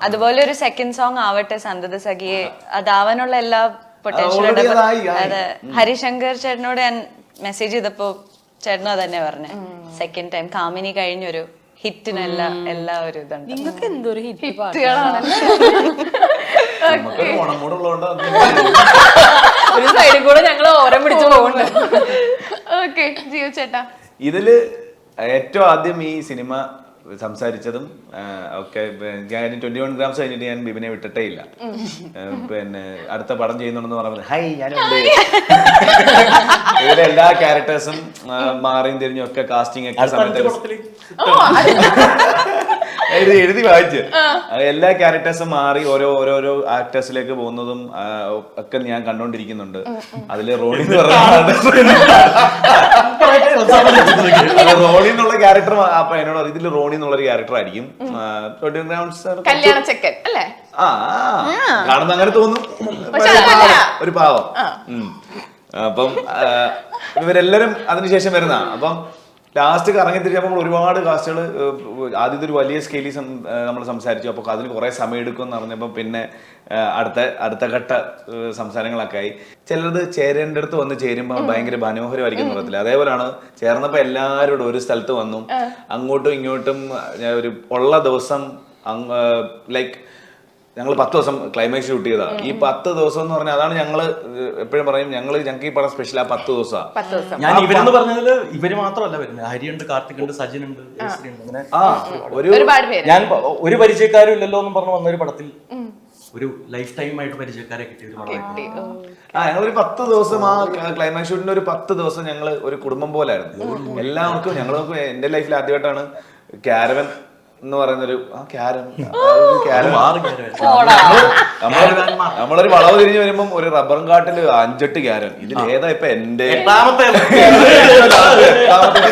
അതുപോലെ ഒരു സെക്കൻഡ് സോങ് ആവട്ടെ സന്തത സഖിയെ, അതാവാനുള്ള എല്ലാ പൊട്ടൻഷ്യൽ. അതെ, ഹരിശങ്കർ ചേട്ടനോട് ഞാൻ മെസ്സേജ് ചെയ്തപ്പോ ചേട്ടനും അതന്നെ പറഞ്ഞേ. സെക്കൻഡ് ടൈം കാമിനി കഴിഞ്ഞൊരു ഹിറ്റിനല്ല എല്ലാ ഒരു ഇതുണ്ട്. നിങ്ങൾക്ക് എന്തൊരു ഒരു സൈഡിൽ കൂടെ ഞങ്ങൾ ഓരം പിടിച്ചു പോകുന്നുണ്ട്. ഓക്കെ, ജിയോ ചേട്ടാ, ഇതില് ഏറ്റവും ആദ്യം ഈ സിനിമ സംസാരിച്ചതും ഒക്കെ ഞാൻ 21 ഗ്രാംസ് കഴിഞ്ഞിട്ട് ഞാൻ ബിബിനെ വിട്ടിട്ടേ ഇല്ല. പിന്നെ അടുത്ത പടം ചെയ്യുന്നുണ്ടെന്ന് പറഞ്ഞത് ഹൈ ഞാനുണ്ട്. ഇതിലെ എല്ലാ ക്യാരക്ടേഴ്സും മാറിയും തിരിഞ്ഞും ഒക്കെ കാസ്റ്റിംഗ് ഒക്കെ സമയത്ത് എഴുതി വായിച്ച് എല്ലാ ക്യാരക്ടേഴ്സും മാറി ഓരോരോ ആക്ടേഴ്സിലേക്ക് പോകുന്നതും ഒക്കെ ഞാൻ കണ്ടോണ്ടിരിക്കുന്നുണ്ട്. അതില് റോണി എന്ന് പറഞ്ഞ റോണി എന്നുള്ള ക്യാരക്ടർ അപ്പൊ എന്നോട് ഇതിൽ റോണി എന്നുള്ള ഒരു ക്യാരക്ടർ ആയിരിക്കും. കാണുന്ന അങ്ങനെ തോന്നും, ഒരു പാവം. അപ്പം ഇവരെല്ലാരും അതിനുശേഷം വരുന്ന. അപ്പം ലാസ്റ്റ് കറങ്ങി തിരിച്ചപ്പോൾ ഒരുപാട് കാസ്റ്റുകൾ ആദ്യത്തെ ഒരു വലിയ സ്കെയിലിൽ നമ്മൾ സംസാരിച്ചു. അപ്പോൾ അതിന് കുറേ സമയം എടുക്കുമെന്ന് പറഞ്ഞപ്പോൾ പിന്നെ അടുത്ത ഘട്ട സംസാരങ്ങളൊക്കെ ആയി. ചിലത് ചേരേണ്ട അടുത്ത് വന്ന് ചേരുമ്പോൾ ഭയങ്കര മനോഹരമായിരിക്കും പറയത്തില്ല. അതേപോലെയാണ് ചേർന്നപ്പോൾ എല്ലാവരോടും ഒരു സ്ഥലത്ത് വന്നു അങ്ങോട്ടും ഇങ്ങോട്ടും ഒരു ഉള്ള ദിവസം ലൈക്ക് ഞങ്ങൾ 10 ദിവസം ക്ലൈമാക്സ് ഷൂട്ട് ചെയ്തതാണ്. ഈ 10 ദിവസം എന്ന് പറഞ്ഞാൽ അതാണ് ഞങ്ങൾ എപ്പോഴും പറയും, ഞങ്ങൾക്ക് ഈ പടം സ്പെഷ്യൽ ആ 10 ദിവസമാണ്. ഞാൻ ഇവരെന്ന് പറഞ്ഞതില് ഇവര് മാത്രമല്ല വരുന്നത്, ഹരിയുണ്ട്, കാർത്തിക് ഉണ്ട്, സജിൻ ഉണ്ട്, അങ്ങനെ ഞാൻ ഒരു പരിചയക്കാരും ഇല്ലല്ലോ എന്ന് പറഞ്ഞു വന്ന ഒരു പടത്തിൽ ഒരു ലൈഫ് ടൈം ആയിട്ട് പരിചയക്കാരെ കിട്ടിയ ഒരു പടമായിരുന്നു. ഞങ്ങളൊരു 10 ദിവസം ആ ക്ലൈമാക്സ് ഷൂട്ടിന്റെ ഒരു 10 ദിവസം ഞങ്ങൾ ഒരു കുടുംബം പോലായിരുന്നു. എല്ലാവർക്കും ഞങ്ങൾക്ക് എന്റെ ലൈഫിൽ ആദ്യമായിട്ടാണ് ക്യാരവൻ എന്ന് പറയുന്നൊരു നമ്മളൊരു വളവ് തിരിഞ്ഞു വരുമ്പം ഒരു റബ്ബറും കാട്ടില് 5-8 ക്യാരൻ. ഇതിൽ ഏതാ ഇപ്പൊ എന്റെ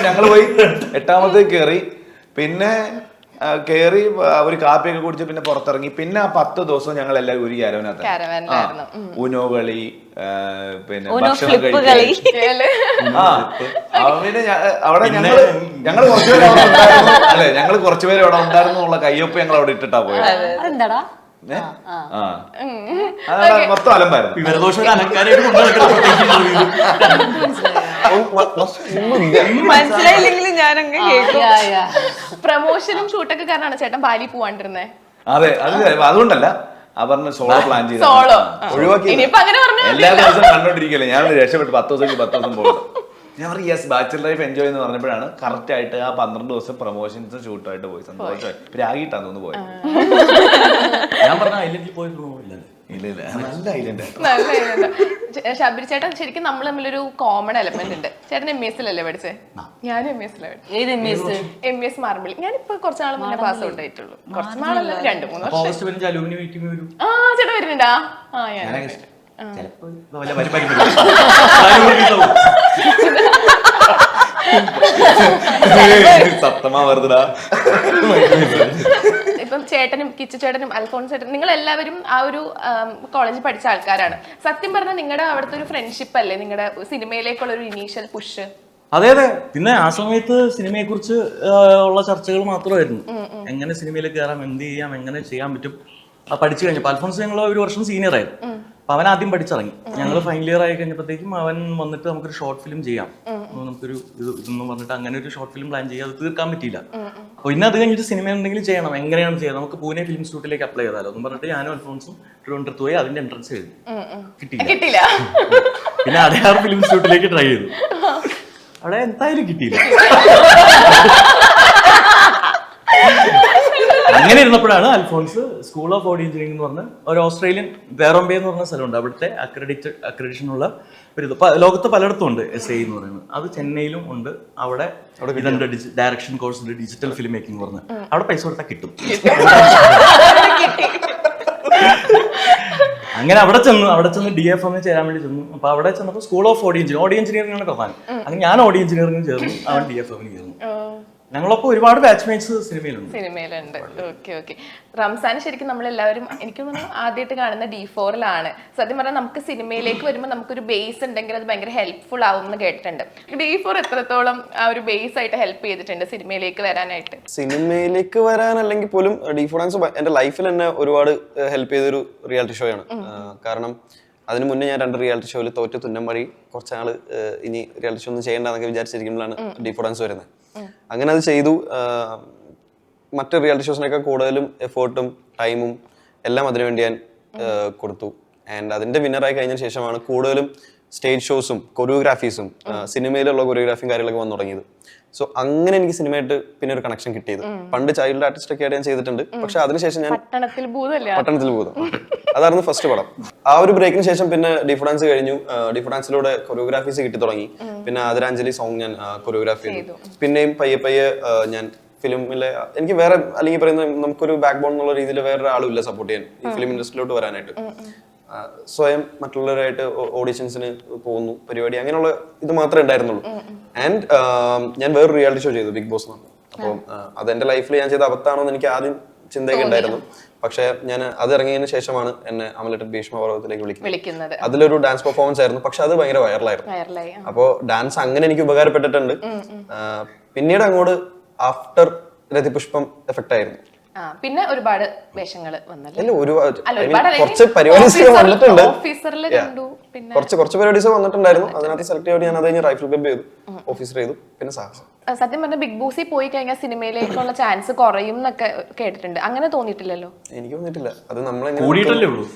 ഞങ്ങള് പോയി 8ാമത്തെ കയറി. പിന്നെ കയറി ഒരു കാപ്പിയൊക്കെ കുടിച്ച് പിന്നെ പുറത്തിറങ്ങി. പിന്നെ ആ 10 ദിവസം ഞങ്ങൾ എല്ലാവരും ഒരു ക്യാരവനകത്ത് ഉനോ കളി, പിന്നെ ഭക്ഷണം കഴിക്കല്. പിന്നെ അവിടെ ഞങ്ങള് കുറച്ചുപേര് അവിടെ ഉണ്ടായിരുന്നു. അല്ലെ, ഞങ്ങള് കുറച്ചുപേര് അവിടെ ഉണ്ടായിരുന്നു എന്നുള്ള കയ്യൊപ്പ് ഞങ്ങൾ അവിടെ ഇട്ടിട്ടാ പോയത്. മൊത്തം അലമ്പായിരുന്നു. മനസ്സിലായില്ലെങ്കിലും ഞാനങ്ങ് കേൾക്കും. പ്രമോഷനും ഷൂട്ടൊക്കെ കാരണമാണ് ചേട്ടൻ ബാലി പോവാണ്ടിരുന്നേ. അതെ, അതുകൊണ്ടല്ല ആ പറഞ്ഞ സോളോ പ്ലാൻ ചെയ്ത് ഒഴിവാക്കി. എല്ലാ ദിവസവും കണ്ടോണ്ടിരിക്കല്ലേ, ഞാൻ രക്ഷപ്പെട്ടു 10 ദിവസം പോകും. ഞാൻ പറയും യെസ് ബാച്ചലർ ലൈഫ് എൻജോയ് എന്ന് പറഞ്ഞപ്പോഴാണ് കറക്റ്റ് ആയിട്ട് ആ 12 ദിവസം പ്രൊമോഷൻസ് ഷൂട്ടായിട്ട് പോയി. സന്തോഷമായി. രാഗിട്ടാന്ന് തോന്നുന്നു പോയത്. ഞാൻ പറഞ്ഞ ഐലൻഡിൽ പോയിട്ടില്ല. ഇല്ല, നല്ല ഐലൻഡ്. ശബരി ചേട്ടൻ ശരിക്കും നമ്മൾ തമ്മിലൊരു കോമൺ എലമെന്റ് ഉണ്ട്. ചേട്ടൻ MES ലല്ലേ പഠിച്ചേ? ഞാൻ MES മാർബിൾ. ഞാനിപ്പോ കുറച്ചാൾ മുന്നേ പാസ് ഔട്ട് ആയിട്ടുള്ളൂ. കുറച്ച് നാളല്ല, 2-3 വർഷം. ചേട്ടൻ വരുന്നുണ്ടാ? സത്തമാ വെറുതെടാ. ഇപ്പം ചേട്ടനും കിച്ചു ചേട്ടനും അൽഫോൺസ് ചേട്ടനും നിങ്ങൾ എല്ലാവരും ആ ഒരു കോളേജിൽ പഠിച്ച ആൾക്കാരാണ്. സത്യം പറഞ്ഞാൽ നിങ്ങളുടെ അവിടുത്തെ ഒരു ഫ്രണ്ട്ഷിപ്പ് അല്ലേ നിങ്ങളുടെ സിനിമയിലേക്കുള്ള ഒരു ഇനീഷ്യൽ പുഷ്? അതെ. പിന്നെ ആ സമയത്ത് സിനിമയെ കുറിച്ച് ഉള്ള ചർച്ചകൾ മാത്രമായിരുന്നു. എങ്ങനെ സിനിമയിൽ കയറാം, എന്ത് ചെയ്യാം, എങ്ങനെ ചെയ്യാൻ പറ്റും. പഠിച്ചു കഴിഞ്ഞപ്പോൾ അൽഫോൺസ് ഞങ്ങൾ ഒരു വർഷം സീനിയർ ആയിരുന്നു. അപ്പൊ അവൻ ആദ്യം പഠിച്ചിറങ്ങി. ഞങ്ങൾ ഫൈനൽ ഇയർ ആയി കഴിഞ്ഞപ്പോഴത്തേക്കും അവൻ വന്നിട്ട് നമുക്കൊരു ഷോർട്ട് ഫിലിം ചെയ്യാം, നമുക്കൊരു ഇതെന്ന് പറഞ്ഞിട്ട് അങ്ങനെ ഒരു ഷോർട്ട് ഫിലിം പ്ലാൻ ചെയ്യാം. അത് തീർക്കാൻ പറ്റിയില്ല. അപ്പൊ ഇന്ന് അത് കഴിഞ്ഞിട്ട് സിനിമ എന്തെങ്കിലും ചെയ്യണം, എങ്ങനെയാണ് ചെയ്യുക, നമുക്ക് പൂനെ ഫിലിം ഇൻസ്റ്റിറ്റ്യൂട്ടിലേക്ക് അപ്ലൈ ചെയ്താലോ എന്ന് പറഞ്ഞിട്ട് ഞാനും അൽഫോൺസും തിരുവനന്തപുരത്ത് പോയി അതിന്റെ എൻട്രൻസ് എഴുതി. കിട്ടിയില്ല. പിന്നെ അടയാർ ഫിലിം ഇൻസ്റ്റിറ്റ്യൂട്ടിലേക്ക് ട്രൈ ചെയ്തു. അവിടെ എന്തായാലും കിട്ടിയില്ല. അങ്ങനെ ഇരുന്നപ്പോഴാണ് Alphonse school of audio engineering എന്ന് പറഞ്ഞ ഒരു ഓസ്ട്രേലിയൻ വേറോംബേ എന്ന് പറഞ്ഞ സ്ഥലമുണ്ട്. അവിടുത്തെ അക്രഡിഷൻ ഉള്ള ഒരു ഇത് ലോകത്ത് പലയിടത്തും ഉണ്ട്. SAE എന്ന് പറയുന്നത് അത് ചെന്നൈയിലും ഉണ്ട്. അവിടെ ഇതുണ്ട്, ഡയറക്ഷൻ കോഴ്സ് ഉണ്ട്, ഡിജിറ്റൽ ഫിലിം മേക്കിംഗ് എന്ന് പറഞ്ഞ്. അവിടെ പൈസ കൊടുത്താൽ കിട്ടും. അങ്ങനെ അവിടെ ചെന്ന് DFM ചേരാൻ വേണ്ടി ചെന്നു. അപ്പൊ അവിടെ ചെന്നപ്പോൾ സ്കൂൾ ഓഫ് ഓഡിയോ എഞ്ചിനീയറിംഗ് ആണ് പ്രധാനം. അങ്ങനെ ഞാൻ ഓഡിയോ എഞ്ചിനീയറിംഗ് ചേർന്നു, അവൻ DFM ചേർന്നു. ഞങ്ങളൊപ്പം ഒരുപാട് ബാച്ച്മേറ്റ്സ് സിനിമയിലുണ്ട്. ഓക്കെ. റംസാൻ ശരിക്കും നമ്മളെല്ലാവരും എനിക്ക് തോന്നുന്നു ആദ്യമായിട്ട് കാണുന്ന D4-ലാണ്. സത്യം പറഞ്ഞാൽ നമുക്ക് സിനിമയിലേക്ക് വരുമ്പോൾ നമുക്കൊരു ബേസ് ഉണ്ടെങ്കിൽ അത് ഭയങ്കര ഹെൽപ്ഫുൾ ആവും എന്ന് കേട്ടിട്ടുണ്ട്. D4 എത്രത്തോളം ആ ഒരു ബേസ് ആയിട്ട് ഹെൽപ്പ് ചെയ്തിട്ടുണ്ട് സിനിമയിലേക്ക് വരാനായിട്ട്? സിനിമയിലേക്ക് വരാൻ അല്ലെങ്കിൽ പോലും D4 ഡാൻസ് എന്റെ ലൈഫിൽ എന്നെ ഒരുപാട് ഹെൽപ്പ് ചെയ്തൊരു റിയാലിറ്റി ഷോ ആണ്. കാരണം അതിന് മുന്നേ ഞാൻ 2 റിയാലിറ്റി ഷോയിൽ തോറ്റ് തുന്നം വഴി കുറച്ചാള് ഇനി റിയാലിറ്റി ഷോ ഒന്നും ചെയ്യേണ്ടെന്നൊക്കെ വിചാരിച്ചിരിക്കുമ്പോഴാണ് D4 ഡാൻസ് വരുന്നത്. അങ്ങനെ അത് ചെയ്തു. മറ്റ് റിയാലിറ്റി ഷോസിനൊക്കെ കൂടുതലും എഫേർട്ടും ടൈമും എല്ലാം അതിനുവേണ്ടി ഞാൻ കൊടുത്തു. ആൻഡ് അതിന്റെ വിന്നറായി കഴിഞ്ഞ ശേഷമാണ് കൂടുതലും സ്റ്റേജ് ഷോസും കൊറിയോഗ്രാഫീസും സിനിമയിലുള്ള കൊറിയോഗ്രാഫിയും കാര്യങ്ങളൊക്കെ വന്നു തുടങ്ങിയത്. സോ അങ്ങനെ എനിക്ക് സിനിമയായിട്ട് പിന്നെ ഒരു കണക്ഷൻ കിട്ടിയത്. പണ്ട് ചൈൽഡ് ആർട്ടിസ്റ്റ് ഒക്കെ ആയിട്ട് ഞാൻ ചെയ്തിട്ടുണ്ട്. പക്ഷെ അതിനുശേഷം ഞാൻ പട്ടണത്തിൽ ഭൂതം അതായിരുന്നു ഫസ്റ്റ് പടം. ആ ഒരു ബ്രേക്കിന് ശേഷം പിന്നെ D4 ഡാൻസ് കഴിഞ്ഞു. D4 ഡാൻസിലൂടെ കൊറിയോഗ്രാഫീസ് കിട്ടി തുടങ്ങി. പിന്നെ ആദരാഞ്ജലി സോങ് ഞാൻ കൊറിയോഗ്രാഫി ചെയ്തു. പിന്നെയും പയ്യെ ഞാൻ ഫിലിമിലെ എനിക്ക് വേറെ അല്ലെങ്കിൽ പറയുന്ന നമുക്കൊരു ബാക്ക് ബോൺ എന്നുള്ള രീതിയിൽ വേറെ ആളും ഇല്ല സപ്പോർട്ട് ചെയ്യാൻ ഈ ഫിലിം ഇൻഡസ്ട്രിയിലോട്ട് വരാനായിട്ട്. സ്വയം മറ്റുള്ളവരായിട്ട് ഓഡിഷൻസിന് പോകുന്നു, പരിപാടി, അങ്ങനെയുള്ള ഇത് മാത്രമേ ഉണ്ടായിരുന്നുള്ളൂ. ആൻഡ് ഞാൻ വേറൊരു റിയാലിറ്റി ഷോ ചെയ്തു, ബിഗ് ബോസ് എന്ന് പറഞ്ഞു. അപ്പം അതെന്റെ ലൈഫിൽ ഞാൻ ചെയ്ത അബദ്ധമാണോ എന്ന് എനിക്ക് ആദ്യം ചിന്തയൊക്കെ ഉണ്ടായിരുന്നു. പക്ഷെ ഞാൻ അത് ഇറങ്ങിയതിന് ശേഷമാണ് എന്നെ അമലേട്ടൻ ഭീഷ്മപർവ്വതത്തിലേക്ക് വിളിക്കുന്നത്. അതിലൊരു ഡാൻസ് പെർഫോമൻസ് ആയിരുന്നു, പക്ഷെ അത് ഭയങ്കര വൈറലായിരുന്നു. അപ്പോ ഡാൻസ് അങ്ങനെ എനിക്ക് ഉപകാരപ്പെട്ടിട്ടുണ്ട്. പിന്നീട് അങ്ങോട്ട് ആഫ്റ്റർ രതിപുഷ്പം എഫക്റ്റ് ആയിരുന്നു. പിന്നെ ഒരുപാട് വേഷങ്ങൾ വന്നല്ലോ. കുറച്ച് പരിപാടീസ് വന്നിട്ടുണ്ട്, ഓഫീസറിൽ കണ്ടു, പിന്നെ കുറച്ച് പരിപാടീസ് വന്നിട്ടുണ്ടായിരുന്നു. അതിനകത്ത് സെലക്ട് ചെയ്ത് ഞാൻ അത് കഴിഞ്ഞ് റൈഫിൾ ക്ലബ് ചെയ്തു, ഓഫീസർ ചെയ്തു, പിന്നെ സാഹസം. സത്യം പറഞ്ഞ ബിഗ് ബോസിൽ പോയി കഴിഞ്ഞാൽ സിനിമയിലേക്കുള്ള ചാൻസ് കുറയും എന്നൊക്കെ കേട്ടിട്ടുണ്ട്. അങ്ങനെ തോന്നിയിട്ടില്ലല്ലോ? എനിക്ക് തോന്നിയിട്ടില്ല. അത് നമ്മളെങ്ങനെ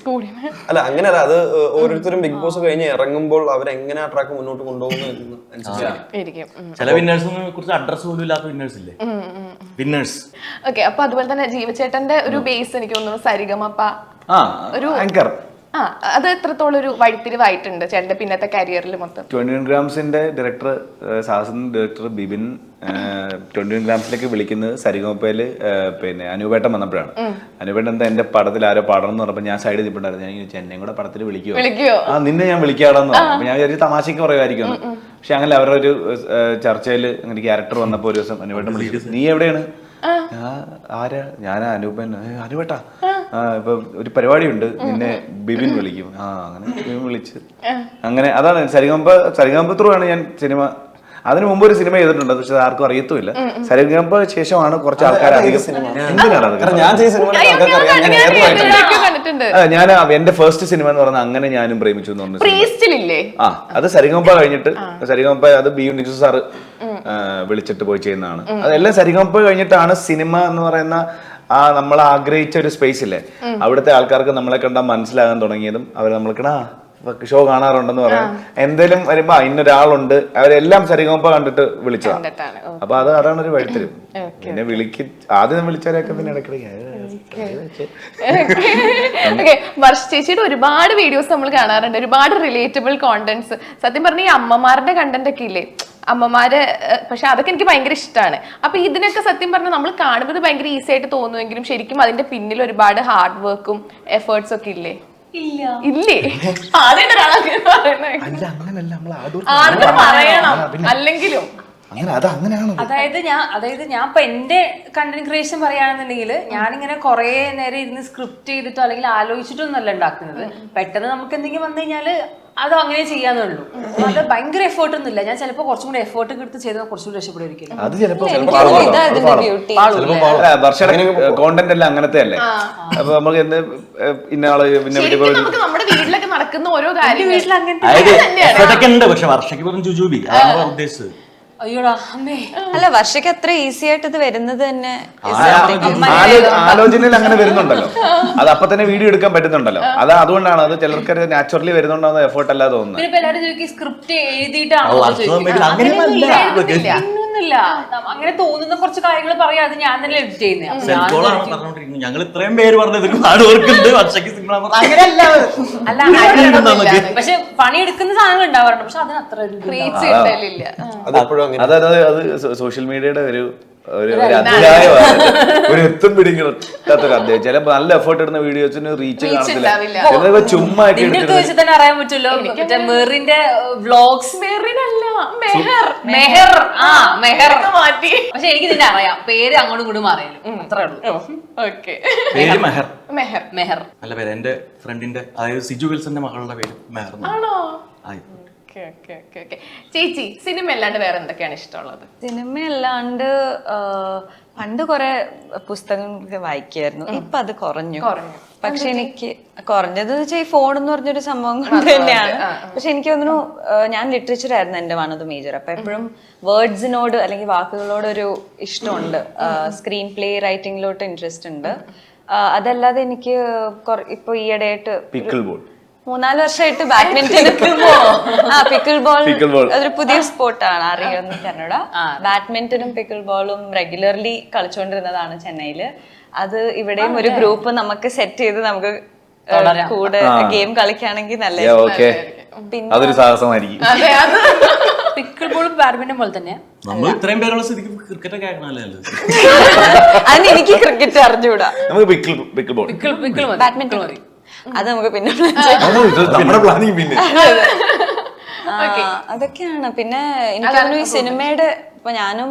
അല്ല, അങ്ങനെയല്ല. അത് ഓരോരുത്തരും ബിഗ് ബോസ് കഴിഞ്ഞ് ഇറങ്ങുമ്പോൾ അവരെങ്ങനെ ആ ട്രാക്ക് മുന്നോട്ട് കൊണ്ടുപോകുന്നു അനുസരിച്ച്. ചില വിന്നേഴ്സിനെ കുറിച്ച് അഡ്രസ് പോലും ഇല്ലാത്ത വിന്നേഴ്സ് ഇല്ലേ, വിന്നേഴ്സ്. ഓക്കെ, അപ്പൊ അതുപോലെ തന്നെ ജീവചേട്ടന്റെ ഒരു ബേസ് എനിക്ക് തോന്നുന്നു സരിഗമപ്പ ഒരു ആങ്കർ. അത് എത്രത്തോളം ഒരു വഴിത്തിരിവായിട്ടുണ്ട് ചേട്ടന്റെ പിന്നത്തെ കരിയറിൽ മൊത്തം? 21 ഗ്രാംസിന്റെ ഡയറക്ടർ സാഹസിന്റെ ഡയറക്ടർ ബിബിൻ 21 ഗ്രാംസിലേക്ക് വിളിക്കുന്നത് സരിഗമപ്പയില് പിന്നെ അനുപേട്ടൻ വന്നപ്പോഴാണ്. അനുപേട്ടൻ എന്താ എന്റെ പടത്തിൽ ആരോ പാടണം എന്ന് പറഞ്ഞപ്പോൾ ഞാൻ സൈഡിൽ നിൽപ്പുണ്ടായിരുന്നു. ഞാൻ എന്നെയും കൂടെ പടത്തിൽ വിളിക്കുമോ? നിന്നെ ഞാൻ വിളിക്കാടാന്ന് പറഞ്ഞു. അപ്പൊ ഞാൻ വിചാരിച്ചു തമാശക്ക് പറയുമായിരിക്കും. പക്ഷെ അങ്ങനെ അവരുടെ ഒരു ചർച്ചയിൽ അങ്ങനെ ക്യാരക്ടർ വന്നപ്പോ ഒരു ദിവസം അനുപേട്ടൻ വിളിച്ചു, നീ എവിടെയാണ്? ആരാ? ഞാനാ അനൂപൻ. അനുപേട്ടാ, ഇപ്പൊ ഒരു പരിപാടി ഉണ്ട്, നിന്നെ ബിബിൻ വിളിക്കും. അങ്ങനെ ബിബിൻ വിളിച്ച് അങ്ങനെ അതാണ് സരിഗമപ്പ ത്രൂ ആണ് ഞാൻ സിനിമ. അതിനു മുമ്പ് ഒരു സിനിമ ചെയ്തിട്ടുണ്ട്, പക്ഷെ ആർക്കും അറിയത്തുമില്ല. സരിഗമപ്പ ശേഷമാണ് കുറച്ച് ആൾക്കാർ അധികം. ഞാൻ എന്റെ ഫസ്റ്റ് സിനിമ എന്ന് പറഞ്ഞാൽ അങ്ങനെ ഞാനും പ്രേമിച്ചു എന്ന് പറഞ്ഞു. അത് സരിഗമപ്പ കഴിഞ്ഞിട്ട് സരിഗമപ്പ അത് ബി നിജു സാറ് വിളിച്ചിട്ട് പോയി ചെയ്യുന്നതാണ്. അതെല്ലാം സരിഗമപ്പ കഴിഞ്ഞിട്ടാണ് സിനിമ എന്ന് പറയുന്ന ആ നമ്മൾ ആഗ്രഹിച്ച ഒരു സ്പേസ് ഇല്ലേ, അവിടുത്തെ ആൾക്കാർക്ക് നമ്മളെ കണ്ടാൽ മനസ്സിലാകാൻ തുടങ്ങിയതും അവർ നമ്മൾക്കടാ ഷോ കാണാറുണ്ടെന്ന് പറയാം. എന്തേലും വരുമ്പോ ഇന്നൊരാളുണ്ട്, അവരെല്ലാം സരിഗമപ്പ കണ്ടിട്ട് വിളിച്ചതാണ്. അപ്പൊ അതാണ് ഒരു വഴിത്തിരിവ്. പിന്നെ ആദ്യം വിളിച്ചവരെയൊക്കെ പിന്നെ വർഷ ചേച്ചിയുടെ ഒരുപാട് വീഡിയോസ് നമ്മൾ കാണാറുണ്ട്, ഒരുപാട് റിലേറ്റബിൾ കോണ്ടന്റ്സ്. സത്യം പറഞ്ഞ ഈ അമ്മമാരുടെ കണ്ടന്റ് ഒക്കെ ഇല്ലേ, അമ്മമാര്, പക്ഷെ അതൊക്കെ എനിക്ക് ഭയങ്കര ഇഷ്ടമാണ്. അപ്പൊ ഇതിനൊക്കെ സത്യം പറഞ്ഞാൽ നമ്മൾ കാണുന്നത് ഭയങ്കര ഈസി ആയിട്ട് തോന്നുമെങ്കിലും ശരിക്കും അതിന്റെ പിന്നിൽ ഒരുപാട് ഹാർഡ് വർക്കും എഫേർട്സ് ഒക്കെ ഇല്ലേ? ഇല്ലേ? അല്ലെങ്കിലും അതായത് ഞാൻ ഇപ്പൊ എന്റെ കണ്ടന്റ് ക്രിയേഷൻ പറയുകയാണെന്നുണ്ടെങ്കിൽ ഞാനിങ്ങനെ കുറെ നേരം ഇരുന്ന് സ്ക്രിപ്റ്റ് ചെയ്തിട്ടോ അല്ലെങ്കിൽ ആലോചിച്ചിട്ടൊന്നല്ല ഉണ്ടാക്കുന്നത്. പെട്ടെന്ന് നമുക്ക് എന്തെങ്കിലും വന്നു കഴിഞ്ഞാല് അത് അങ്ങനെ ചെയ്യാന്നുള്ളൂ. അത് ഭയങ്കര എഫേർട്ട് ഒന്നും ഇല്ല. ഞാൻ ചിലപ്പോ കുറച്ചും കൂടി എഫേർട്ട് എടുത്ത് ചെയ്താൽ കുറച്ചും കൂടി രക്ഷപ്പെടുമായിരിക്കും. കോണ്ടന്റ് എല്ലാം അങ്ങനത്തെ അല്ലേ. അപ്പൊ നമുക്ക് ഇന്നയാള് പിന്നെ നമ്മുടെ വീട്ടിലൊക്കെ നടക്കുന്ന ഓരോ കാര്യം വീട്ടിൽ അങ്ങനത്തെ. പക്ഷെ വർഷയ്ക്ക് പറഞ്ഞ ജുജുബി ഉദ്ദേശിച്ചത് അയ്യോടാ അമ്മേ. അല്ല, വർഷയ്ക്ക് അത്ര ഈസി ആയിട്ട് ഇത് വരുന്നത് തന്നെ ആലോചനയിൽ അങ്ങനെ വരുന്നുണ്ടല്ലോ, അത് അപ്പൊ തന്നെ വീഡിയോ എടുക്കാൻ പറ്റുന്നുണ്ടല്ലോ. അതുകൊണ്ടാണ് അത് ചിലർക്ക് നാച്ചുറലി വരുന്നുണ്ടാവുന്ന എഫേർട്ട് അല്ല തോന്നുന്നത്. പിന്നെ എല്ലാവരും ചോദിക്കും സ്ക്രിപ്റ്റ് എഴുതിയിട്ടാണോ? അങ്ങനെ തോന്നുന്ന കുറച്ച് കാര്യങ്ങൾ പറയാം, അത് ഞാൻ തന്നെ എഡിറ്റ് ചെയ്യുന്നത്. ഞങ്ങൾ ഇത്രയും പേര് പറഞ്ഞത് ഹാർഡ് വർക്ക് ഉണ്ട് വർഷയ്ക്ക്. അല്ല, പക്ഷെ പണിയെടുക്കുന്ന സാധനങ്ങൾ ഉണ്ടാവാറുണ്ട്, പക്ഷെ അതിന് അത്ര അത് സോഷ്യൽ മീഡിയയുടെ ഒരു അധ്യായമാണ്, ഒരു എത്തും പിടിക്കാത്തൊരു അധ്യായം. ചില നല്ല എഫേർട്ട് ഇടുന്ന വീഡിയോസിന് റീച്ച് കാണത്തില്ല. ചുമ്മാ തന്നെ അറിയാൻ പറ്റുമല്ലോ. മെറിന്റെ വ്ലോഗ്സ്, പക്ഷെ എനിക്ക് നിന്നെ അറിയാം, പേര് അങ്ങോട്ടും ഇങ്ങോട്ടും മാറിയാലും അത്രേ ഉള്ളൂ. പേര് മെഹർ. മെഹർ നല്ല പേര്. എന്റെ ഫ്രണ്ടിന്റെ, അതായത് സിജു വിൽസന്റെ മകളുടെ പേര് മെഹർ. ചേച്ചി സിനിമ അല്ലാണ്ട് വേറെ എന്തൊക്കെയാണ് ഇഷ്ടമുള്ളത്? സിനിമ അല്ലാണ്ട് പണ്ട് കുറെ പുസ്തകങ്ങൾ വായിക്കായിരുന്നു, ഇപ്പൊ അത് കുറഞ്ഞു. പക്ഷെ എനിക്ക് കുറഞ്ഞത് വെച്ചാൽ ഈ ഫോൺ എന്ന് പറഞ്ഞൊരു സംഭവം കൊണ്ട് തന്നെയാണ്. പക്ഷെ എനിക്ക് തോന്നുന്നു ഞാൻ ലിറ്ററേച്ചർ ആയിരുന്നു എന്റെ വൺ ഓഫ് ദ മേജർ. അപ്പൊ എപ്പോഴും വേർഡ്സിനോട് അല്ലെങ്കിൽ വാക്കുകളോട് ഒരു ഇഷ്ടമുണ്ട്. സ്ക്രീൻ പ്ലേ റൈറ്റിംഗിലോട്ട് ഇൻട്രസ്റ്റ് ഉണ്ട്. അതല്ലാതെ എനിക്ക് ഇപ്പൊ ഈയിടെയായിട്ട് 3-4 വർഷമായിട്ട് ബാഡ്മിന്റൺ, പിക്കിൾ ബോൾ അതൊരു പുതിയ സ്പോർട്ടാണ്, അറിയുമെന്ന് കന്നഡ. ബാഡ്മിന്റണും പിക്കിൾ ബോളും റെഗുലർലി കളിച്ചുകൊണ്ടിരുന്നതാണ് ചെന്നൈയില്. അത് ഇവിടെയും ഒരു ഗ്രൂപ്പ് നമുക്ക് സെറ്റ് ചെയ്ത് നമുക്ക് കൂടെ ഗെയിം കളിക്കുകയാണെങ്കിൽ നല്ല. പിന്നെ അതൊരു സാഹസമായിരിക്കും. പിക്കിൾ ബോളും ബാഡ്മിന്റൺ പോലെ തന്നെ നമ്മൾ ഇത്രയും പേരുള്ള സ്ഥിതിക്ക് ക്രിക്കറ്റ് ഒക്കെ ആക്കണല്ലേ. അതിന് എനിക്ക് ക്രിക്കറ്റ് അറിഞ്ഞൂടാ. നമുക്ക് പിക്കിൾ ബോൾ, ബാഡ്മിന്റൺ മതി. അത് നമുക്ക് പിന്നെ പ്ലാനിങ്. പിന്നെ അതൊക്കെയാണ്. പിന്നെ എനിക്ക് തോന്നുന്നു ഈ സിനിമയുടെ അപ്പൊ ഞാനും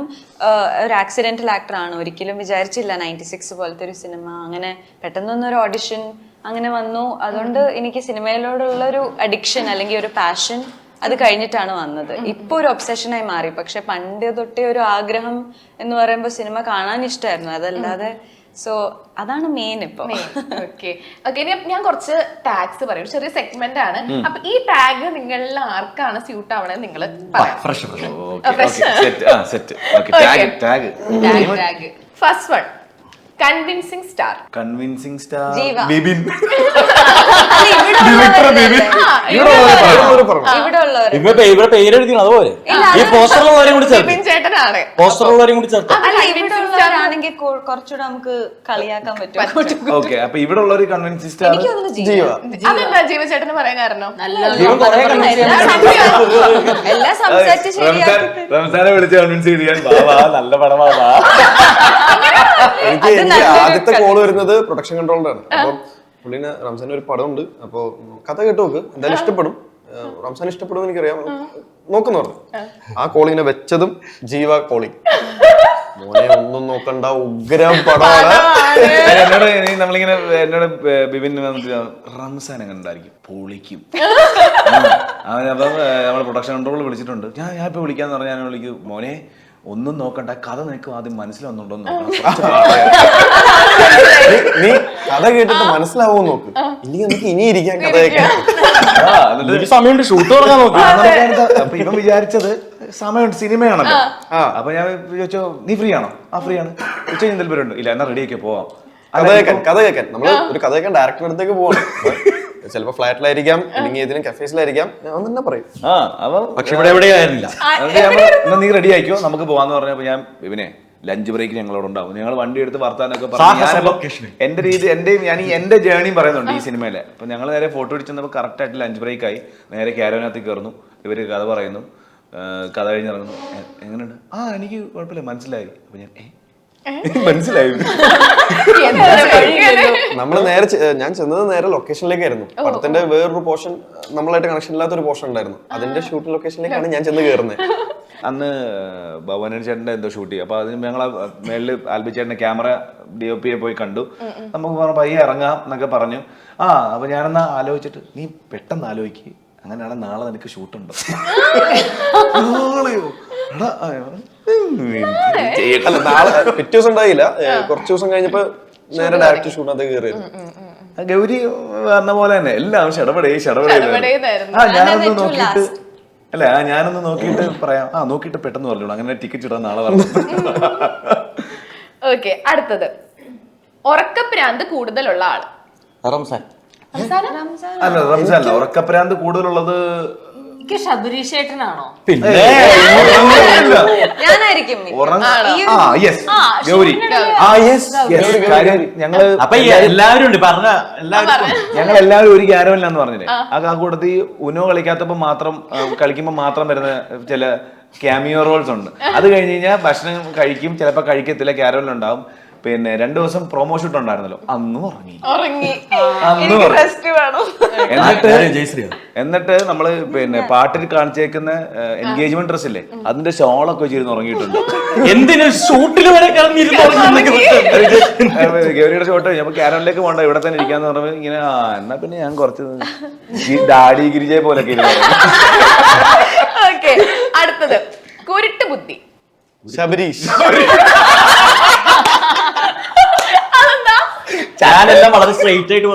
ഒരു ആക്സിഡന്റൽ ആക്ടറാണ്. ഒരിക്കലും വിചാരിച്ചില്ല 96 പോലത്തെ ഒരു സിനിമ അങ്ങനെ പെട്ടെന്നൊന്നൊരു ഓഡിഷൻ അങ്ങനെ വന്നു. അതുകൊണ്ട് എനിക്ക് സിനിമയിലോടുള്ള ഒരു അഡിക്ഷൻ അല്ലെങ്കിൽ ഒരു പാഷൻ അത് കഴിഞ്ഞിട്ടാണ് വന്നത്. ഇപ്പൊ ഒരു ഒബ്സഷനായി മാറി. പക്ഷെ പണ്ട് തൊട്ടേ ഒരു ആഗ്രഹം എന്ന് പറയുമ്പോൾ സിനിമ കാണാൻ ഇഷ്ടമായിരുന്നു, അതല്ലാതെ. സോ അതാണ് മെയിൻ ഇപ്പൊ. ഓക്കെ ഓക്കെ, ഞാൻ കുറച്ച് ടാഗ്സ് പറയും, ചെറിയ സെഗ്മെന്റ് ആണ്. അപ്പൊ ഈ ടാഗ് നിങ്ങളിൽ ആർക്കാണ് സ്യൂട്ട് ആവണത് നിങ്ങൾ first one, convincing star. Convincing star ജീവ. ബിബിൻ. ഇവിടെ ഉള്ളവർ ഇവിടെ പേരെഴുതിയാണ് അതുപോലെ ഈ പോസ്റ്ററിലുള്ളവരെയും കൂടി ചേർത്ത്, ബിബിൻ ചേട്ടനാണ്. പോസ്റ്ററിലുള്ളവരെയും കൂടി ചേർത്ത്. അല്ല ഇവിടെ ഉള്ളവരാണെങ്കിൽ കുറച്ചുകൂടെ നമുക്ക് കളിയാക്കാൻ പറ്റും. ഓക്കെ, അപ്പൊ ഇവിടെ ഉള്ള ഒരു കൺവിൻസിങ് സ്റ്റാർ എനിക്ക് തോന്നുന്നു ജീവ. അതെന്താ ജീവചേട്ടന് പറയാൻ കാരണം? എല്ലാം സംസാരിച്ച് ശരിയാക്കി റംസാനെ വിളിച്ച് കൺവിൻസ് ചെയ്യാൻ നല്ല പടമാ. എനിക്ക് ആദ്യത്തെ കോള് വരുന്നത് പ്രൊഡക്ഷൻ കൺട്രോളർ ആണ്. അപ്പൊ പുള്ളിന് റംസാൻ ഒരു പടമുണ്ട്, അപ്പൊ കഥ കേട്ട് നോക്ക്, എന്തായാലും ഇഷ്ടപ്പെടും, റംസാൻ ഇഷ്ടപ്പെടും എനിക്കറിയാം, നോക്കുന്നു പറഞ്ഞു. ആ കോളിങ്ങിനെ വെച്ചതും ജീവ കോളിങ്. മോനെ ഒന്നും നോക്കണ്ട, ഉഗ്രം പടമാണ്. എന്നോട് നമ്മളിങ്ങനെ എന്നോട് ബിബിൻ റംസാൻ എങ്ങനെ ഉണ്ടായിരിക്കും, പൊളിക്കും. അപ്പം നമ്മുടെ പ്രൊഡക്ഷൻ കൺട്രോൾ വിളിച്ചിട്ടുണ്ട്. ഞാൻ ഇപ്പൊ വിളിക്കാന്ന് പറഞ്ഞാൽ ഞാൻ വിളിക്കും, മോനെ ഒന്നും നോക്കണ്ട, കഥ നിനക്ക് ആദ്യം മനസ്സിലാവുന്നുണ്ടോ നോക്കണം. നീ കഥ കേട്ടിട്ട് മനസ്സിലാവോ നോക്ക്, ഇല്ലെങ്കിൽ നമുക്ക് ഇനി ഇരിക്കാൻ കഥ കേൾക്കാൻ. സമയമുണ്ട്, ഷൂട്ട് തുടങ്ങാൻ നോക്കി. അപ്പൊ ഇവൻ വിചാരിച്ചത് സമയമുണ്ട്, സിനിമയാണല്ലോ. അപ്പൊ ഞാൻ ചോദിച്ചോ നീ ഫ്രീ ആണോ? ആ ഫ്രീ ആണ്. ഉച്ച കഴിഞ്ഞാൽ പേരുണ്ട്. ഇല്ല എന്നാ റെഡി ആക്കി പോവാം. കഥ കേൾക്കാൻ നമ്മള് ഒരു കഥ കേൾക്കാൻ ഡയറക്ടറുടെ അടുത്തേക്ക് പോകണം. ചിലപ്പോ ഫ്ലാറ്റിലായിരിക്കാം, അല്ലെങ്കിൽ ഏതെങ്കിലും കഫേസിലായിരിക്കാം, ഞാൻ തന്നെ പറയും. പക്ഷെ ഇവിടെ എവിടെയായിരുന്നില്ല. നീ റെഡി ആയിക്കോ നമുക്ക് പോവാന്ന് പറഞ്ഞപ്പോ ഞാൻ ഇവനെ ലഞ്ച് ബ്രേക്ക് ഞങ്ങളോട് ഉണ്ടാവും, ഞങ്ങൾ വണ്ടി എടുത്ത് വർത്താനൊക്കെ പറഞ്ഞു. എന്റെ രീതി എന്റെ ജേർണിയും പറയുന്നുണ്ട് ഈ സിനിമയിലെ. അപ്പൊ ഞങ്ങൾ നേരെ ഫോട്ടോ അടിച്ചപ്പോൾ കറക്റ്റ് ആയിട്ട് ലഞ്ച് ബ്രേക്ക് ആയി, നേരെ ക്യാരവനകത്ത് കയറുന്നു, ഇവര് കഥ പറയുന്നു, കഥ കഴിഞ്ഞിറങ്ങുന്നു. എങ്ങനെയുണ്ട്? എനിക്ക് കുഴപ്പമില്ല മനസ്സിലായി. അപ്പൊ ഞാൻ മനസ്സിലായി. നമ്മള് നേരെ ഞാൻ ചെന്നത് നേരെ ലൊക്കേഷനിലേക്കായിരുന്നു. പടത്തിന്റെ വേറൊരു പോർഷൻ നമ്മളായിട്ട് കണക്ഷൻ ഇല്ലാത്ത ഒരു പോർഷൻ ഉണ്ടായിരുന്നു, അതിന്റെ ഷൂട്ടിംഗ് ലൊക്കേഷനിലേക്കാണ് ഞാൻ ചെന്ന് കയറുന്നത്. അന്ന് ഭവനൻ ചേട്ടന്റെ എന്തോ ഷൂട്ട് ചെയ്യും. അപ്പൊ അതിന് ഞങ്ങളെ മേളില് ആൽബി ചേട്ടന്റെ ക്യാമറ DOP പോയി കണ്ടു. നമുക്ക് പറഞ്ഞു പയ്യെ ഇറങ്ങാം എന്നൊക്കെ പറഞ്ഞു. അപ്പൊ ഞാനെന്നാ ആലോചിച്ചിട്ട്, നീ പെട്ടെന്ന് ആലോചിക്ക്, അങ്ങനെയാണ് നാളെ നിനക്ക് ഷൂട്ടുണ്ടോ? നാളെയോ? അല്ല, നാളെ പിറ്റേ ദിവസം ഉണ്ടായില്ല, കുറച്ച് ദിവസം കഴിഞ്ഞപ്പോ നേരെ ഡയറക്റ്റ് ഷൂട്ടിനകത്ത് കയറി. ഗൗരി പറഞ്ഞ പോലെ തന്നെ എല്ലാം ഷടപടേ ഞാനൊന്ന് നോക്കിയിട്ട് പറയാം. നോക്കിയിട്ട് പെട്ടെന്ന് പറഞ്ഞോളൂ, അങ്ങനെ ടിക്കറ്റ് ഇടാൻ നാളെ പറഞ്ഞു. ഓക്കെ, അടുത്തത് ഉറക്കഭ്രാന്ത് കൂടുതലുള്ള ആള്. റംസാൻ. അല്ല റംസാൻ അല്ല, ഉറക്കഭ്രാന്ത് കൂടുതലുള്ളത് ശബരീഷ് ചേട്ടനാണോ? ഞാനായിരിക്കും. ഗൗരി. ഞങ്ങള് അപ്പൊ എല്ലാവരും ഉണ്ട് പറഞ്ഞ ഞങ്ങൾ എല്ലാവരും ഒരു ക്യാരവനിലാന്ന് പറഞ്ഞില്ലേ. ആ കൂട്ടത്തിൽ ഉനോ കളിക്കാത്തപ്പോ മാത്രം കളിക്കുമ്പോ മാത്രം വരുന്ന ചില ക്യാമിയോ റോൾസ് ഉണ്ട്. അത് കഴിഞ്ഞ് കഴിഞ്ഞാൽ ഭക്ഷണം കഴിക്കും, ചിലപ്പോ കഴിക്കത്തില്ല, ക്യാരവനിലുണ്ടാവും. പിന്നെ 2 ദിവസം പ്രൊമോ ഷൂട്ട് ഉണ്ടായിരുന്നല്ലോ, അന്നും ഉറങ്ങി. എന്നിട്ട് നമ്മള് പിന്നെ പാട്ടിൽ കാണിച്ചേക്കുന്ന എൻഗേജ്മെന്റ് ഡ്രസ് ഇല്ലേ, അതിന്റെ ഷോളൊക്കെ വെച്ചിരുന്ന് ഉറങ്ങിയിട്ടുണ്ട്. എന്തിനും ഷൂട്ടിൽ വരെ ഗൗരിയുടെ ഷോട്ട് കഴിഞ്ഞപ്പോ ക്യാരവനിലേക്ക് പോകണ്ട, ഇവിടെ തന്നെ ഇരിക്കാന്ന് പറഞ്ഞപ്പോ ഇങ്ങനെ എന്നാ പിന്നെ ഞാൻ കുറച്ച് ഡാഡി ഗിരിജയെ പോലൊക്കെ അടുത്തത് കുരുട്ട് ബുദ്ധി. ശബരീഷ്. ഞാനെല്ലാം വളരെ സ്ട്രെയിറ്റ് ആയിട്ട്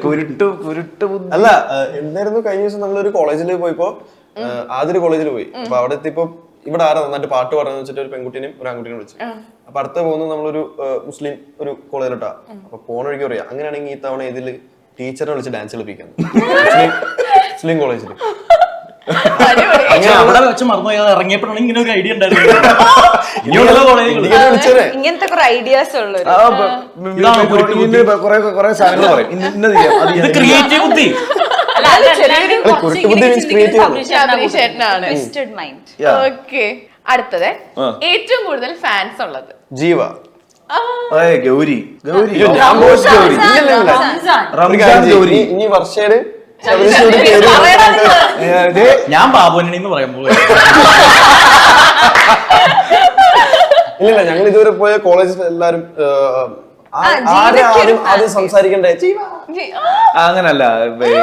കുരുട്ട് അല്ല, എന്തായിരുന്നു കഴിഞ്ഞ ദിവസം നമ്മളൊരു കോളേജിൽ പോയപ്പോ, ആദ്യൊരു കോളേജിൽ പോയി. അപ്പൊ അവിടെ എത്തിയപ്പോ ഇവിടെ ആരാ നന്നായിട്ട് പാട്ട് പാടുന്ന വെച്ചിട്ട് ഒരു പെൺകുട്ടിനെയും ഒരു ആൺകുട്ടിനെ വിളിച്ചു. അപ്പൊ അടുത്ത പോകുന്നത് നമ്മളൊരു മുസ്ലിം ഒരു കോളേജിലോട്ടാ. അപ്പൊ പോണ വഴിക്ക് പറയാ, അങ്ങനെയാണെങ്കിൽ ഈ തവണ ഇതില് ടീച്ചറിനെ വിളിച്ച് ഡാൻസ് കളിപ്പിക്കുന്നു മുസ്ലിം കോളേജിൽ. അവിടെ വെച്ച് മറന്നു ഇറങ്ങിയപ്പോഴാണ് ഇങ്ങനെ ഒരു ഐഡിയ ഉണ്ടായിരുന്നു. ഇങ്ങനത്തെ കുറെ ഐഡിയാസ് ഉള്ളു. കുറെ സാധനങ്ങൾ പറയും. ക്രിയേറ്റീവ് ബുദ്ധി. അടുത്തത് ഏറ്റവും കൂടുതൽ ഫാൻസ് ഉള്ളത്. ജീവ. ഗൗരി. ഗൗരി. ഇനി വർഷയില് ഞാൻ ബാബുവിനെ പറയാൻ പോകും. ഇല്ല ഞങ്ങൾ ഇതുവരെ പോയ കോളേജിൽ എല്ലാരും ആദ്യം സംസാരിക്കണ്ടേ അങ്ങനല്ല പിന്നെ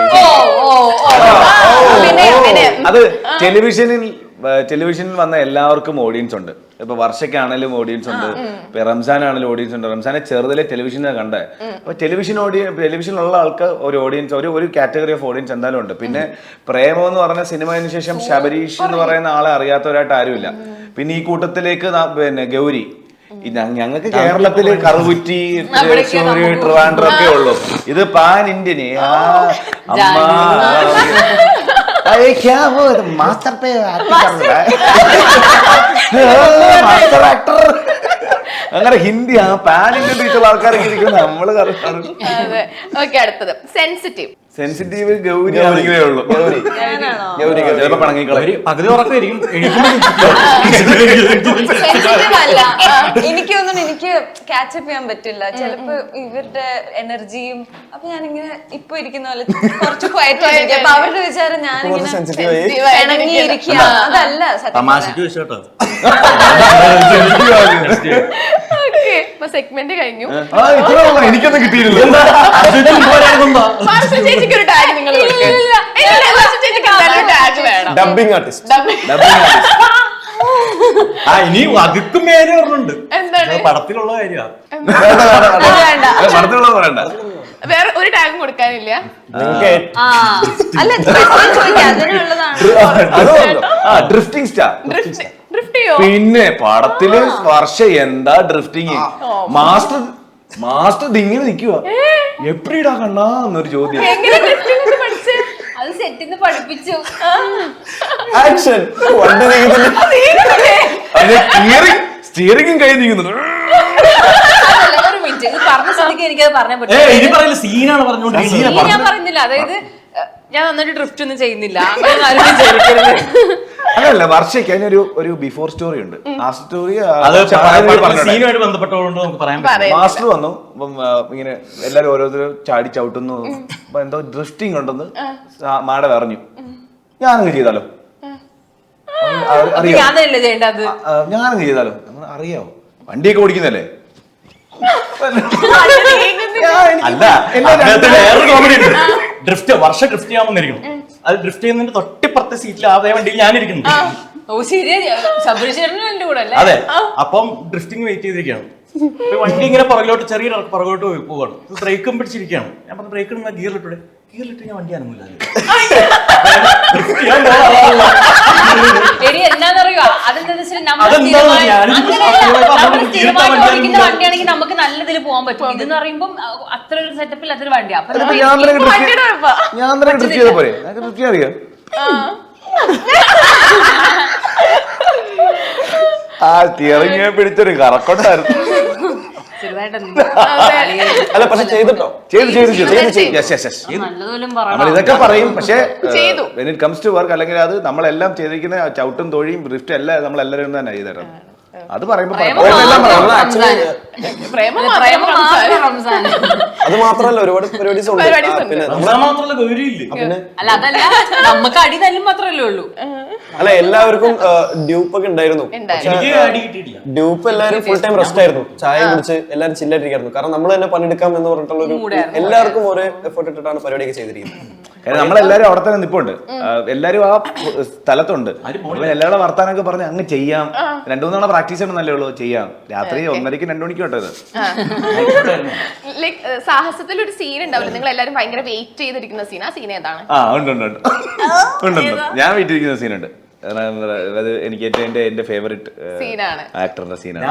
അത് ടെലിവിഷനിൽ വന്ന എല്ലാവർക്കും ഓഡിയൻസ് ഉണ്ട്. ഇപ്പൊ വർഷയ്ക്കാണെങ്കിലും ഓഡിയൻസ് ഉണ്ട്, ഇപ്പൊ റംസാനാണെങ്കിലും ഓഡിയൻസ് ഉണ്ട്. റംസാനെ ചെറുതിലെ ടെലിവിഷനിൽ കണ്ടേ. അപ്പൊ ടെലിവിഷനിലുള്ള ആൾക്ക് ഒരു ഓഡിയൻസ്, ഒരു കാറ്റഗറി ഓഫ് ഓഡിയൻസ് എന്തായാലും ഉണ്ട്. പിന്നെ പ്രേമം എന്ന് പറഞ്ഞ സിനിമയിന് ശേഷം ശബരീഷ് എന്ന് പറയുന്ന ആളെ അറിയാത്തവരായിട്ട് ആരുമില്ല. പിന്നെ ഈ കൂട്ടത്തിലേക്ക് പിന്നെ ഗൗരി, ഞങ്ങൾക്ക് കേരളത്തില് കറുകുറ്റി, തൃശ്ശൂര്, ട്രിവാൻഡ്രം ഒക്കെ ഉള്ളു. ഇത് pan Indian master master actor അങ്ങനെ ഹിന്ദി പാൻ ഇന്ത്യൻ ടീച്ചർ ആൾക്കാരൊക്കെ ഇരിക്കുന്നത് നമ്മള് അടുത്തത് സെൻസിറ്റീവ് ഗൗരി ആണെങ്കിലേ ഉള്ളൂ. ചിലപ്പോ പണങ്ങിക്കളയും. പകുതി ഉറക്കമായിരിക്കും. എനിക്ക് തോന്നുന്നു എനിക്ക് ക്യാച്ചപ്പ് ചെയ്യാൻ പറ്റില്ല ചിലപ്പോ ഇവരുടെ എനർജിയും. അപ്പൊ ഞാനിങ്ങനെ ഇപ്പൊ ഇരിക്കുന്ന പോലെ കുറച്ച് ക്വയറ്റ് ആയിരിക്കും. അപ്പൊ അവരുടെ വിചാരം ഞാനിങ്ങനെ ഇണങ്ങിയിരിക്കുക. അതല്ല തമാശക്ക് വെച്ചോട്ടോ. സെഗ്മെന്റ് കഴിഞ്ഞു. എനിക്കൊന്നും കിട്ടിയില്ല. Dubbing artist. ഇനി അതുക്കും മേലെ പറഞ്ഞുണ്ട്. പടത്തിലുള്ള കാര്യമാണ്. പടത്തിലുള്ള പറയണ്ട. വേറെ ഒരു ടാഗും കൊടുക്കാനില്ല. അല്ല അതിനുള്ളതാണ്. Drifting star. ഡ്രിഫ്റ്റിയോ? പിന്നെ പടത്തില് വർഷ എന്താ ഡ്രിഫ്റ്റിങ്. മാസ്റ്റർ ഇങ്ങനെ നിൽക്കുക. എപ്പിടാ കണ്ണാ എന്നൊരു ചോദ്യം. അത് സെറ്റിന്ന് പഠിപ്പിച്ചു. ആക്ഷൻ. സ്റ്റിയറിംഗും കൈ നീങ്ങുന്നു. ഒരു മിനിറ്റ്, ഇത് പറഞ്ഞ സ്ഥിതിക്ക് എനിക്കത് പറഞ്ഞാൽ പറ്റും. സീനാണ് പറഞ്ഞോണ്ടിരിക്കുന്നത്. ഞാൻ പറഞ്ഞില്ല, അതായത് ഞാൻ നന്നായിട്ട് ഡ്രിഫ്റ്റ് ഒന്നും ചെയ്യുന്നില്ല. അതല്ല, വർഷയ്ക്ക് അതിനൊരു ബിഫോർ സ്റ്റോറി ഉണ്ട്. ആ സ്റ്റോറി സീനുമായിട്ട് ബന്ധപ്പെട്ടതുകൊണ്ട് നമുക്ക് പറയാൻ പറ്റും. മാസ്റ്റർ വന്നു. ഇങ്ങനെ എല്ലാരും ഓരോരുത്തരും ചാടി ചവിട്ടുന്നു. അപ്പൊ എന്തോ ഡ്രിഫ്റ്റിംഗ് ഉണ്ടെന്ന് മാഡം അറിഞ്ഞു. ഞാനങ്ങ് ചെയ്താലോ? അറിയാം, ഞാനല്ലേ ചെയ്യേണ്ടത്. ഞാനങ്ങ് ചെയ്താലോ? അറിയാവോ? വണ്ടിയൊക്കെ ഓടിക്കുന്നല്ലേ? അല്ല, കോമഡി ഉണ്ട്. വർഷം ഡ്രിഫ്റ്റ് ചെയ്യാമെന്നിരിക്കണം. അത് ഡ്രിഫ്റ്റ് ചെയ്യുന്നതിന്റെ തൊട്ടിപ്പുറത്തെ സീറ്റിൽ അതേ വണ്ടിയിൽ ഞാനിരിക്കുന്നു. ഓ ശരിയാ, ശബരീശ്വരനും എന്റെ കൂടെ അല്ലേ? അതെ. അപ്പം ഡ്രിഫ്റ്റിംഗ് വെയിറ്റ് ചെയ്തിരിക്കുകയാണ്. വണ്ടി ഇങ്ങനെ പുറകിലോട്ട് ചെറിയ പുറകോട്ട് പോവാണ്. ബ്രേക്കും പിടിച്ചിരിക്കുകയാണ്. ഞാൻ പറഞ്ഞു ബ്രേക്ക് ഇടുന്ന ഗിയറിലിട്ട് ഞാൻ വണ്ടി അനങ്ങില്ല. എടി എന്നാന്നറിയോ, അതെന്താന്ന് വെച്ചാൽ നമ്മൾ സ്ഥിരമായിട്ട് ഓടിക്കുന്ന വണ്ടിയാണെങ്കിൽ നമുക്ക് നല്ലതിൽ പോകാൻ പറ്റും. ഇതെന്ന് പറയുമ്പോൾ അത്ര ഒരു സെറ്റപ്പിൽ അതൊരു വണ്ടിയാ. അപ്പൊ ഞാൻ ഡ്രിഫ്റ്റ് ചെയ്ത പോലെ ഡ്രിഫ്റ്റ് അറിയാം. ആ സ്റ്റിയറിംഗ് പിടിച്ചൊരു കറക്കൊണ്ടായിരുന്നു. അല്ല പക്ഷെ ചെയ്തിട്ടോ? ഇതൊക്കെ പറയും. പക്ഷെ when it comes to work, അല്ലെങ്കിൽ അത് നമ്മളെല്ലാം ചെയ്തിരിക്കുന്ന ചവിട്ടും തൊഴിയും ഡ്രിഫ്റ്റ് എല്ലാം നമ്മളെല്ലാവരും തന്നെ ചെയ്തേരം. അത് പറയുമ്പോ അത് മാത്രല്ല ഒരുപാട് പരിപാടീസ് ഉണ്ട്. പിന്നെ അല്ല, അതല്ല, നമുക്ക് അടി തല്ലും മാത്രല്ലേ ഉള്ളൂ. അല്ല എല്ലാവർക്കും ഡ്യൂപ്പ് ഒക്കെ ഉണ്ടായിരുന്നു. ഡ്യൂപ്പ് എല്ലാവരും ഫുൾ ടൈം റെസ്റ്റ് ആയിരുന്നു. ചായ കുടിച്ച് എല്ലാവരും ചില്ലായിട്ടിരിക്കുന്നു. കാരണം നമ്മൾ തന്നെ പണിയെടുക്കാം എന്ന് പറഞ്ഞിട്ടുള്ള ഒരു എല്ലാവർക്കും ഒരേ എഫേർട്ട് ഇട്ടിട്ടാണ് പരിപാടിയൊക്കെ ചെയ്തിരിക്കുന്നത്. കാരണം നമ്മളെല്ലാരും അവിടെ തന്നെ നിപ്പുണ്ട്. എല്ലാരും ആ സ്ഥലത്തുണ്ട്. എല്ലാവരുടെ വർത്താനൊക്കെ പറഞ്ഞ് അങ്ങ് ചെയ്യാം. 2-3 തവണ പ്രാക്ടീസ് ചെയ്യണമെന്നല്ലേ ഉള്ളൂ. ചെയ്യാം. രാത്രി 1:30-ക്കും 2 മണിക്കും കേട്ടോ ഇത്. സാഹസത്തിൽ ഒരു സീൻ ഉണ്ടാവില്ല, നിങ്ങൾ എല്ലാരും ഭയങ്കര വെയിറ്റ് ചെയ്തിരിക്കുന്ന സീൻ. ആ സീൻ ഏതാണ്? ഉണ്ട്. ഞാൻ വീട്ടിലിരിക്കുന്ന സീനുണ്ട്. അത് എനിക്ക് എന്റെ ഫേവറേറ്റ് ആക്ടറിന്റെ സീനാണ്.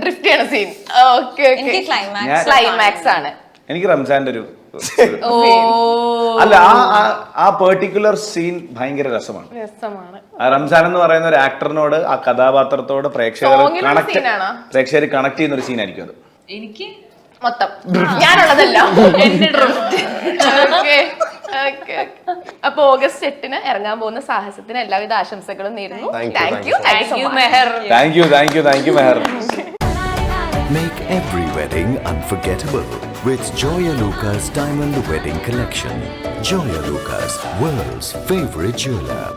ഡ്രിഫ്റ്റ് ചെയ്യണ സീൻ. ക്ലൈമാക്സ് ആണ്. എനിക്ക് റംസാന്റെ ഒരു അല്ല ആ പെർട്ടിക്കുലർ സീൻ ഭയങ്കര രസമാണ്. റംസാൻ എന്ന് പറയുന്ന ഒരു ആക്ടറിനോട്, ആ കഥാപാത്രത്തോട് പ്രേക്ഷകർ കണക്ട് ചെയ്യുന്ന ഒരു സീൻ ആയിരിക്കും അത്. എനിക്ക് മൊത്തം ഞാനുള്ളതല്ല. അപ്പൊ August 8-ന് ഇറങ്ങാൻ പോകുന്ന സാഹസത്തിന് എല്ലാവിധ ആശംസകളും നേരുന്നു. Thank you Maher. Thank you Maher. Make every wedding unforgettable with Joya Lucas Diamond Wedding Collection. Joya Lucas, world's favorite jeweler.